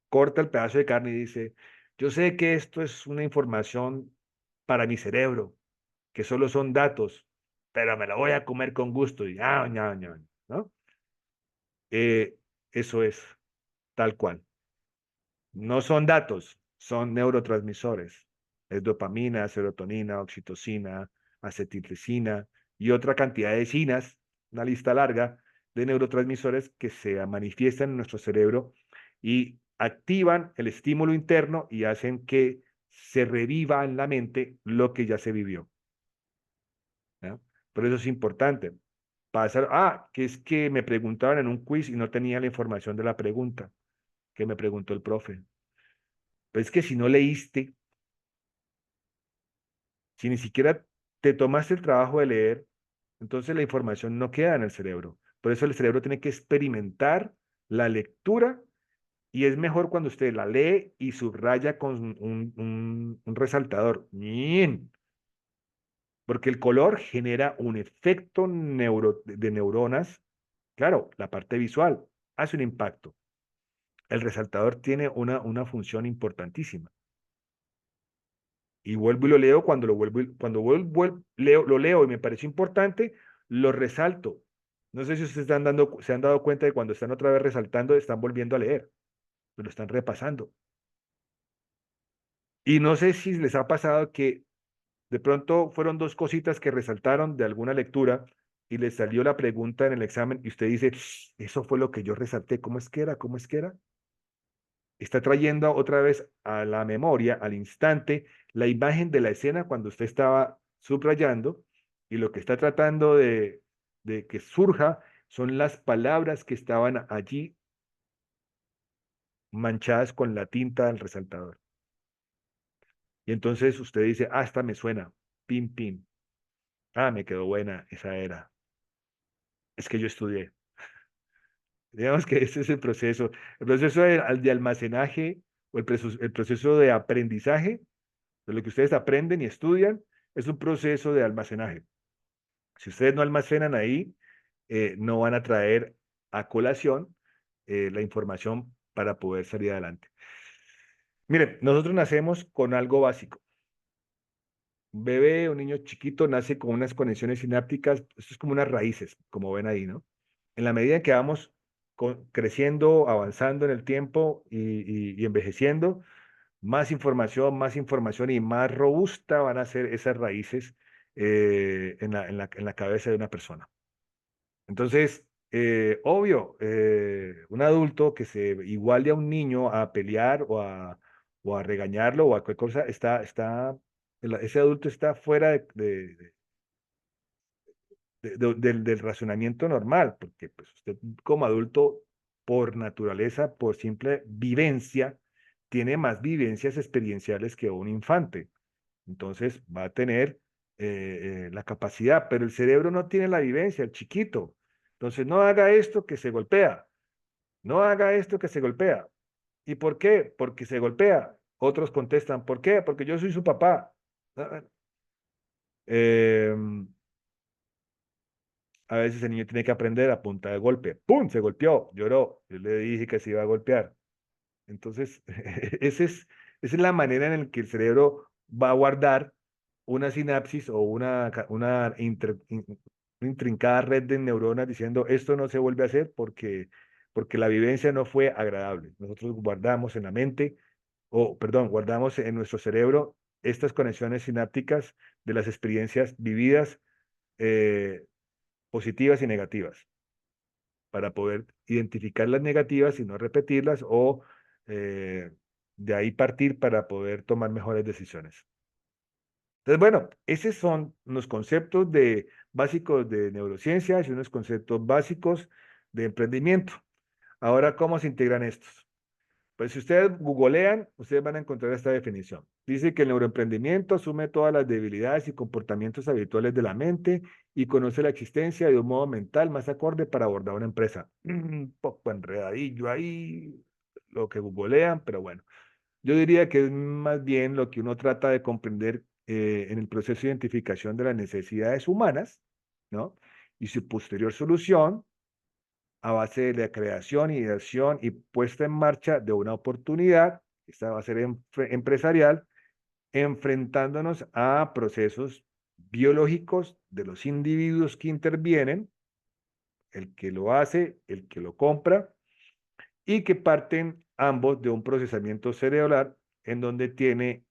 corta el pedazo de carne y dice, yo sé que esto es una información para mi cerebro, que solo son datos, pero me lo voy a comer con gusto y ¿no? Eso es tal cual. No son datos, son neurotransmisores. Es dopamina, serotonina, oxitocina, acetilcicina y otra cantidad de cinas, una lista larga de neurotransmisores que se manifiestan en nuestro cerebro y activan el estímulo interno y hacen que se reviva en la mente lo que ya se vivió. ¿Ya? Por eso es importante. Que es que me preguntaban en un quiz y no tenía la información de la pregunta que me preguntó el profe. Pero es que si no leíste, si ni siquiera te tomaste el trabajo de leer, entonces la información no queda en el cerebro. Por eso el cerebro tiene que experimentar la lectura y es mejor cuando usted la lee y subraya con un resaltador. ¡Ñin! Porque el color genera un efecto de neuronas. Claro, la parte visual hace un impacto. El resaltador tiene una función importantísima. Y vuelvo y lo leo cuando cuando lo leo y me pareció importante, lo resalto. No sé si ustedes se han dado cuenta de cuando están otra vez resaltando, están volviendo a leer, lo están repasando. Y no sé si les ha pasado que De pronto fueron dos cositas que resaltaron de alguna lectura y le salió la pregunta en el examen y usted dice, eso fue lo que yo resalté, ¿cómo es que era? ¿Cómo es que era? Está trayendo otra vez a la memoria, al instante, la imagen de la escena cuando usted estaba subrayando y lo que está tratando de que surja son las palabras que estaban allí manchadas con la tinta del resaltador. Y entonces usted dice, ah, esta me suena, pim, pim. Ah, me quedó buena, esa era. Es que yo estudié. Digamos que ese es el proceso de almacenaje o el proceso de aprendizaje, de lo que ustedes aprenden y estudian, es un proceso de almacenaje. Si ustedes no almacenan ahí, no van a traer a colación la información para poder salir adelante. Miren, nosotros nacemos con algo básico. Un bebé, un niño chiquito nace con unas conexiones sinápticas, esto es como unas raíces, como ven ahí, ¿no? En la medida que vamos creciendo, avanzando en el tiempo y envejeciendo, más información y más robusta van a ser esas raíces en la cabeza de una persona. Entonces, obvio, un adulto que se iguale a un niño a pelear o a regañarlo o a cualquier cosa, ese adulto está fuera del razonamiento normal, porque pues, usted como adulto, por naturaleza, por simple vivencia, tiene más vivencias experienciales que un infante. Entonces va a tener la capacidad, pero el cerebro no tiene la vivencia, el chiquito. Entonces no haga esto que se golpea, no haga esto que se golpea. ¿Y por qué? Porque se golpea. Otros contestan, ¿por qué? Porque yo soy su papá. Eh, a veces el niño tiene que aprender a punta de golpe. ¡Pum! Se golpeó, lloró. Yo le dije que se iba a golpear. Entonces, ese es, esa es la manera en la que el cerebro va a guardar una sinapsis o una intrincada red de neuronas diciendo esto no se vuelve a hacer porque la vivencia no fue agradable. Nosotros guardamos en la mente, o perdón, guardamos en nuestro cerebro estas conexiones sinápticas de las experiencias vividas eh, positivas y negativas para poder identificar las negativas y no repetirlas o eh, de ahí partir para poder tomar mejores decisiones. Entonces, bueno, esos son los conceptos básicos de neurociencias y unos conceptos básicos de emprendimiento. Ahora, ¿cómo se integran estos? Pues si ustedes googlean, ustedes van a encontrar esta definición. Dice que el neuroemprendimiento asume todas las debilidades y comportamientos habituales de la mente y conoce la existencia de un modo mental más acorde para abordar una empresa. Un poco enredadillo ahí, lo que googlean, pero bueno. Yo diría que es más bien lo que uno trata de comprender en el proceso de identificación de las necesidades humanas, ¿no? Y su posterior solución a base de la creación, ideación y puesta en marcha de una oportunidad, esta va a ser empresarial, enfrentándonos a procesos biológicos de los individuos que intervienen, el que lo hace, el que lo compra, y que parten ambos de un procesamiento cerebral en donde tiene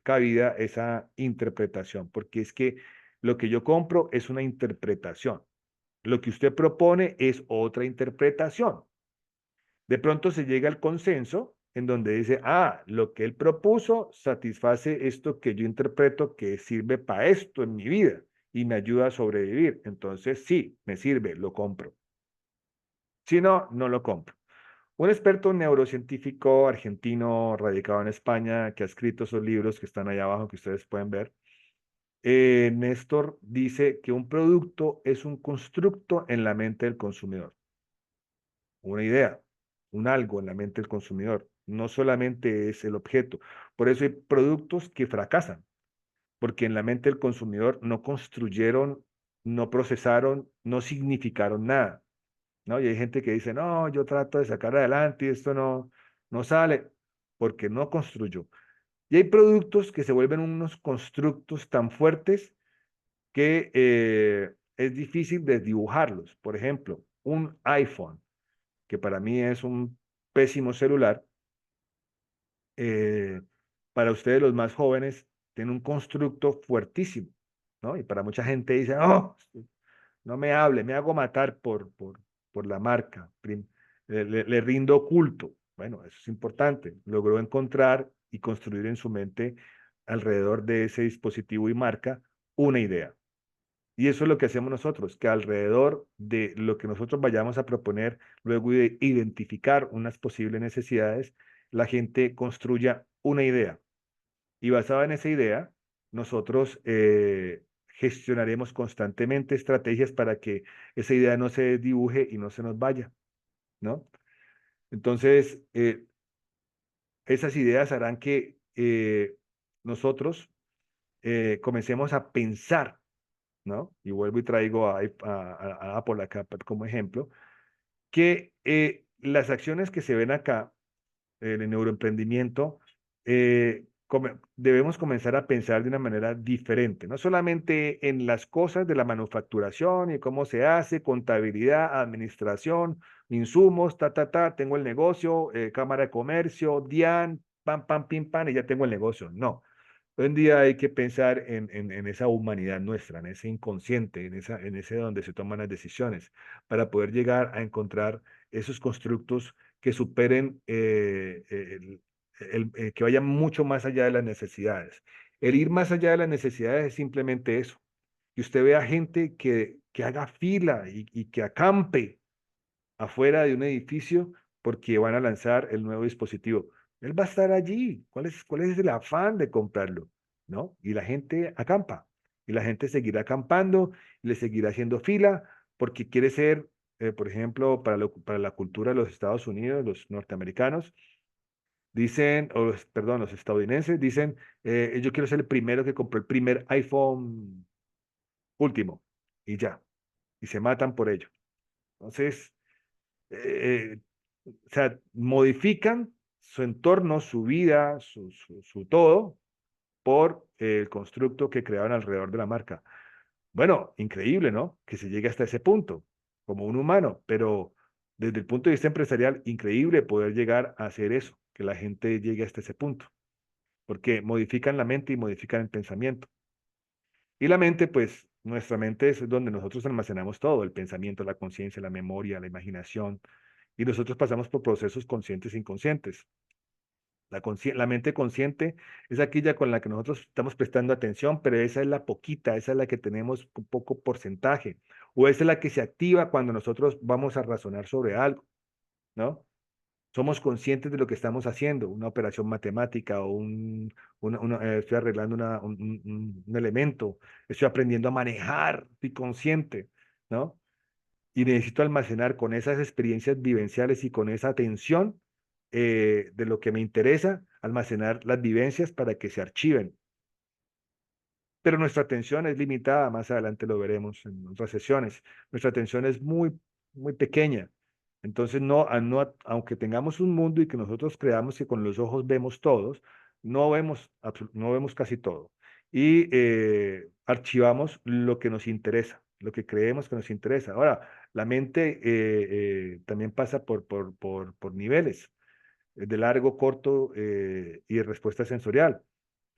cabida esa interpretación, porque es que lo que yo compro es una interpretación. Lo que usted propone es otra interpretación. De pronto se llega al consenso en donde dice, ah, lo que él propuso satisface esto que yo interpreto que sirve para esto en mi vida y me ayuda a sobrevivir. Entonces, sí, me sirve, lo compro. Si no, no lo compro. Un experto neurocientífico argentino radicado en España que ha escrito esos libros que están allá abajo que ustedes pueden ver, Néstor dice que un producto es un constructo en la mente del consumidor, una idea, un algo en la mente del consumidor. No solamente es el objeto. Por eso hay productos que fracasan, porque en la mente del consumidor no construyeron, no procesaron, no significaron nada, ¿no? Y hay gente que dice, no, yo trato de sacar adelante y esto no sale, porque no construyó. Y hay productos que se vuelven unos constructos tan fuertes que es difícil desdibujarlos. Por ejemplo, un iPhone que para mí es un pésimo celular, para ustedes los más jóvenes tiene un constructo fuertísimo, ¿no? Y para mucha gente dice, oh, no me hable, me hago matar por la marca, le rindo culto. Bueno, eso es importante. Logró encontrar y construir en su mente alrededor de ese dispositivo y marca una idea. Y eso es lo que hacemos nosotros, que alrededor de lo que nosotros vayamos a proponer, luego de identificar unas posibles necesidades, la gente construya una idea. Y basada en esa idea, nosotros gestionaremos constantemente estrategias para que esa idea no se dibuje y no se nos vaya, ¿no? Entonces, esas ideas harán que nosotros comencemos a pensar, ¿no? Y vuelvo y traigo a Apple acá como ejemplo, que las acciones que se ven acá en el neuroemprendimiento, debemos comenzar a pensar de una manera diferente, no solamente en las cosas de la manufacturación y cómo se hace, contabilidad, administración, insumos, tengo el negocio, cámara de comercio, DIAN, pam, pam, pim, pam, y ya tengo el negocio. No. Hoy en día hay que pensar en esa humanidad nuestra, en ese inconsciente, en ese donde se toman las decisiones, para poder llegar a encontrar esos constructos que superen, que vayan mucho más allá de las necesidades. El ir más allá de las necesidades es simplemente eso. Que usted vea gente que haga fila y que acampe afuera de un edificio porque van a lanzar el nuevo dispositivo. Él va a estar allí. Cuál es el afán de comprarlo? ¿No? Y la gente acampa. Y la gente seguirá acampando, le seguirá haciendo fila porque quiere ser, por ejemplo, para la cultura de los Estados Unidos, los norteamericanos, dicen, perdón, los estadounidenses dicen, yo quiero ser el primero que compró el primer iPhone último. Y ya. Y se matan por ello. Entonces, eh, o sea, modifican su entorno, su vida, su todo por el constructo que crearon alrededor de la marca. Bueno, increíble, ¿no? Que se llegue hasta ese punto, como un humano, pero desde el punto de vista empresarial, increíble poder llegar a hacer eso, que la gente llegue hasta ese punto, porque modifican la mente y modifican el pensamiento. Y la mente, pues, nuestra mente es donde nosotros almacenamos todo, el pensamiento, la conciencia, la memoria, la imaginación, y nosotros pasamos por procesos conscientes e inconscientes. La mente consciente es aquella con la que nosotros estamos prestando atención, pero esa es la poquita, esa es la que tenemos un poco porcentaje, o esa es la que se activa cuando nosotros vamos a razonar sobre algo, ¿no? Somos conscientes de lo que estamos haciendo, una operación matemática o estoy arreglando un elemento, estoy aprendiendo a manejar, estoy consciente, ¿no? Y necesito almacenar con esas experiencias vivenciales y con esa atención de lo que me interesa, almacenar las vivencias para que se archiven. Pero nuestra atención es limitada, más adelante lo veremos en otras sesiones. Nuestra atención es muy pequeña. Entonces, aunque tengamos un mundo y que nosotros creamos que con los ojos vemos todos, no vemos casi todo. Y archivamos lo que nos interesa, lo que creemos que nos interesa. Ahora, la mente también pasa por niveles de largo, corto y de respuesta sensorial.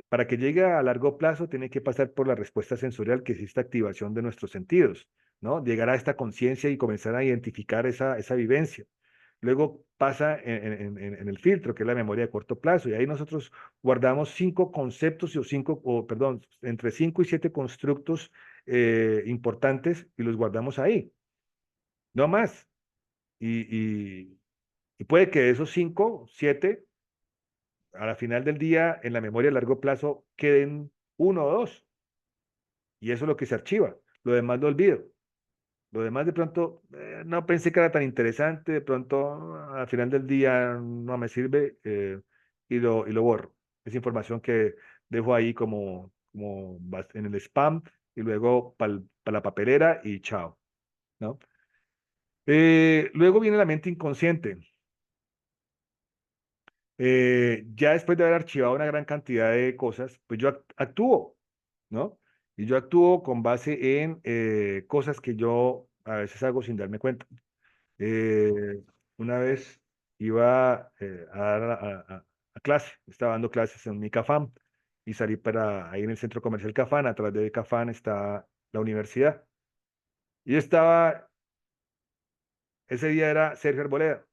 Para que llegue a largo plazo, tiene que pasar por la respuesta sensorial, que es esta activación de nuestros sentidos, ¿no? Llegar a esta conciencia y comenzar a identificar esa vivencia. Luego pasa en el filtro, que es la memoria de corto plazo, y ahí nosotros guardamos 5 conceptos perdón, entre 5 y 7 constructos importantes y los guardamos ahí, no más. Y puede que de esos 5, 7 a la final del día, en la memoria a largo plazo, queden uno o dos. Y eso es lo que se archiva. Lo demás lo olvido. Lo demás de pronto, no pensé que era tan interesante, de pronto al final del día no me sirve y lo borro. Es información que dejo ahí como en el spam y luego para la papelera y chao, ¿no? Luego viene la mente inconsciente. Ya después de haber archivado una gran cantidad de cosas, pues yo actúo, ¿no? Y yo actúo con base en cosas que yo a veces hago sin darme cuenta. Eh, una vez iba a dar a clase, estaba dando clases en mi CAFAM y salí para ahí en el centro comercial Cafán. Atrás de Cafán está la universidad. Y ese día era Sergio Arboleda.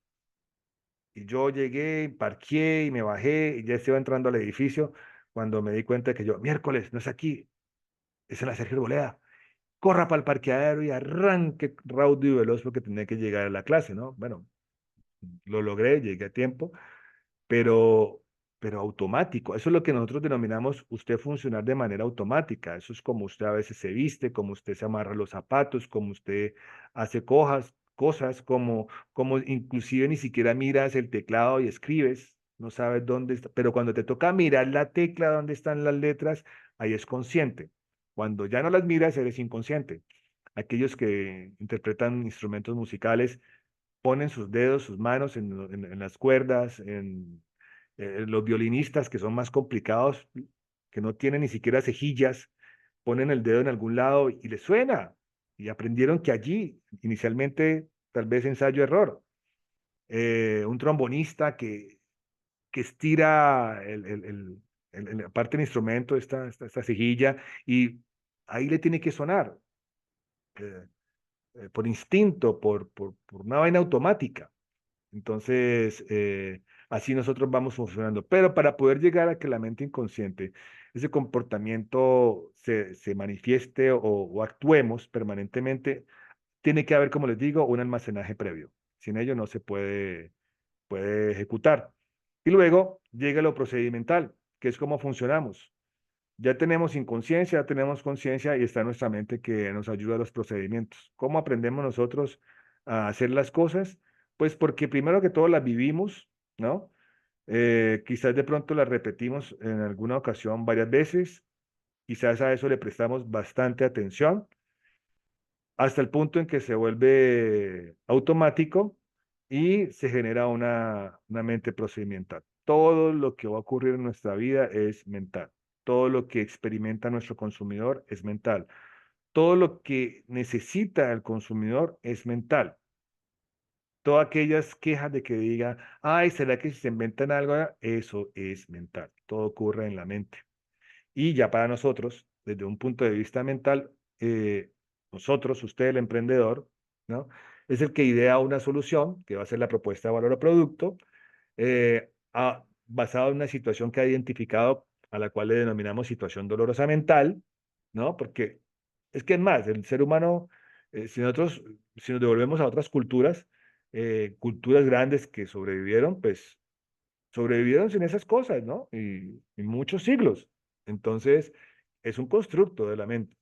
Y yo llegué, parqué y me bajé y ya estaba entrando al edificio cuando me di cuenta de que yo, miércoles, no es aquí, es en la Sergio Arboleda. Corra para el parqueadero y arranque raudo y veloz porque tenía que llegar a la clase, ¿no? Bueno, lo logré, llegué a tiempo, pero, pero automático. Eso es lo que nosotros denominamos usted funcionar de manera automática. Eso es como usted a veces se viste, como usted se amarra los zapatos, como usted hace cosas, como inclusive ni siquiera miras el teclado y escribes, no sabes dónde está, pero cuando te toca mirar la tecla donde están las letras, ahí es consciente. Cuando ya no las miras, eres inconsciente. Aquellos que interpretan instrumentos musicales ponen sus dedos, sus manos en las cuerdas, los violinistas que son más complicados, que no tienen ni siquiera cejillas, ponen el dedo en algún lado y les suena. Y aprendieron que allí, inicialmente, tal vez ensayo-error. Un trombonista que estira la parte del instrumento, esta cejilla, y ahí le tiene que sonar, eh, por instinto, por una vaina automática. Entonces, así nosotros vamos funcionando. Pero para poder llegar a que la mente inconsciente, ese comportamiento se manifieste o actuemos permanentemente, tiene que haber, como les digo, un almacenaje previo. Sin ello no se puede ejecutar. Y luego llega lo procedimental, que es cómo funcionamos. Ya tenemos inconsciencia, ya tenemos conciencia y está nuestra mente que nos ayuda a los procedimientos. ¿Cómo aprendemos nosotros a hacer las cosas? Pues porque primero que todo las vivimos, ¿no? Quizás de pronto las repetimos en alguna ocasión varias veces, quizás a eso le prestamos bastante atención, hasta el punto en que se vuelve automático y se genera una mente procedimental. Todo lo que va a ocurrir en nuestra vida es mental. Todo lo que experimenta nuestro consumidor es mental. Todo lo que necesita el consumidor es mental. Todas aquellas quejas de que diga, ay, ¿será que si se inventan algo? Eso es mental. Todo ocurre en la mente. Y ya para nosotros, desde un punto de vista mental, nosotros, usted, el emprendedor, ¿no? Es el que idea una solución, que va a ser la propuesta de valor o producto, basado en una situación que ha identificado, a la cual le denominamos situación dolorosa mental, ¿no? Porque es que es más, el ser humano, si nos devolvemos a otras culturas, culturas grandes que sobrevivieron, pues sobrevivieron sin esas cosas, ¿no? Y muchos siglos. Entonces, es un constructo de la mente.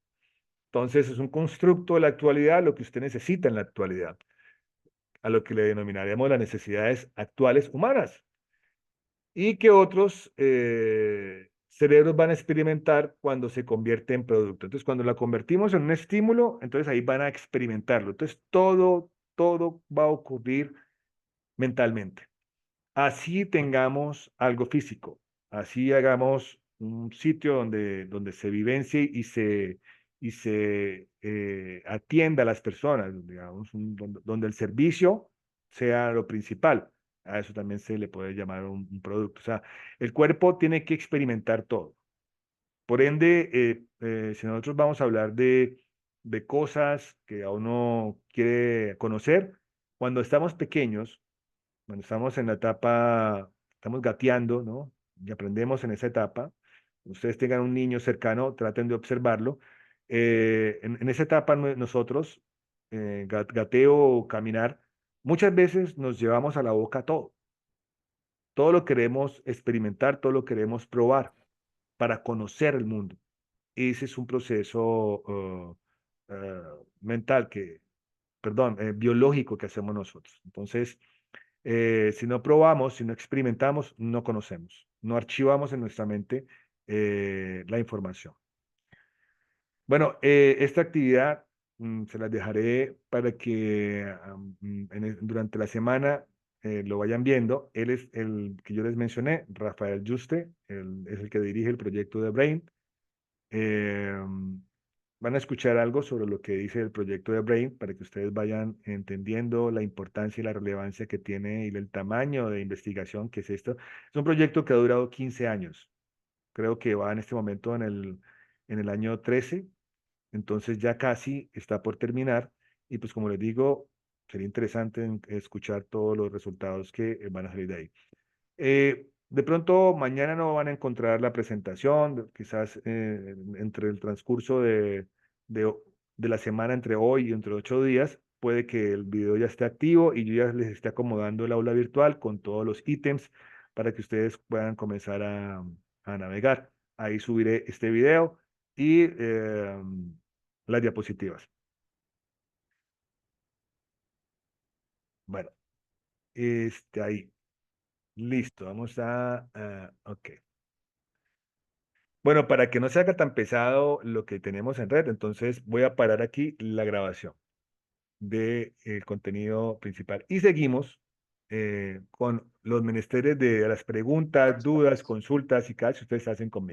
Entonces, es un constructo de la actualidad, lo que usted necesita en la actualidad, a lo que le denominaremos las necesidades actuales humanas y que otros cerebros van a experimentar cuando se convierte en producto. Entonces, cuando la convertimos en un estímulo, entonces ahí van a experimentarlo. Entonces, todo va a ocurrir mentalmente. Así tengamos algo físico, así hagamos un sitio donde se vivencie y se atienda a las personas, digamos, donde el servicio sea lo principal. A eso también se le puede llamar un producto. O sea, el cuerpo tiene que experimentar todo. Por ende, si nosotros vamos a hablar de cosas que a uno quiere conocer, cuando estamos pequeños, cuando estamos en la etapa, estamos gateando, ¿no? Y aprendemos en esa etapa. Ustedes tengan un niño cercano, traten de observarlo. En esa etapa nosotros, gateo o caminar, muchas veces nos llevamos a la boca todo. Todo lo queremos experimentar, todo lo queremos probar para conocer el mundo. Ese es un proceso mental perdón, biológico que hacemos nosotros. Entonces, si no probamos, si no experimentamos, no conocemos, no archivamos en nuestra mente la información. Bueno, esta actividad se las dejaré para que durante la semana lo vayan viendo. Él es el que yo les mencioné, Rafael Juste, él es el que dirige el proyecto de Brain. Eh, Van a escuchar algo sobre lo que dice el proyecto de Brain para que ustedes vayan entendiendo la importancia y la relevancia que tiene y el tamaño de investigación que es esto. Es un proyecto que ha durado 15 años. creo que va en este momento en el año 13, entonces ya casi está por terminar y pues como les digo, sería interesante escuchar todos los resultados que van a salir de ahí. De pronto mañana no van a encontrar la presentación, quizás entre el transcurso de, de la semana, entre hoy y entre 8 días, puede que el video ya esté activo y yo ya les esté acomodando el aula virtual con todos los ítems para que ustedes puedan comenzar a navegar. Ahí subiré este video y las diapositivas. Bueno, ahí. Listo, vamos ok. Bueno, para que no se haga tan pesado lo que tenemos en red, entonces voy a parar aquí la grabación del contenido principal. Y seguimos con los menesteres de las preguntas, dudas, consultas y cada que ustedes hacen conmigo.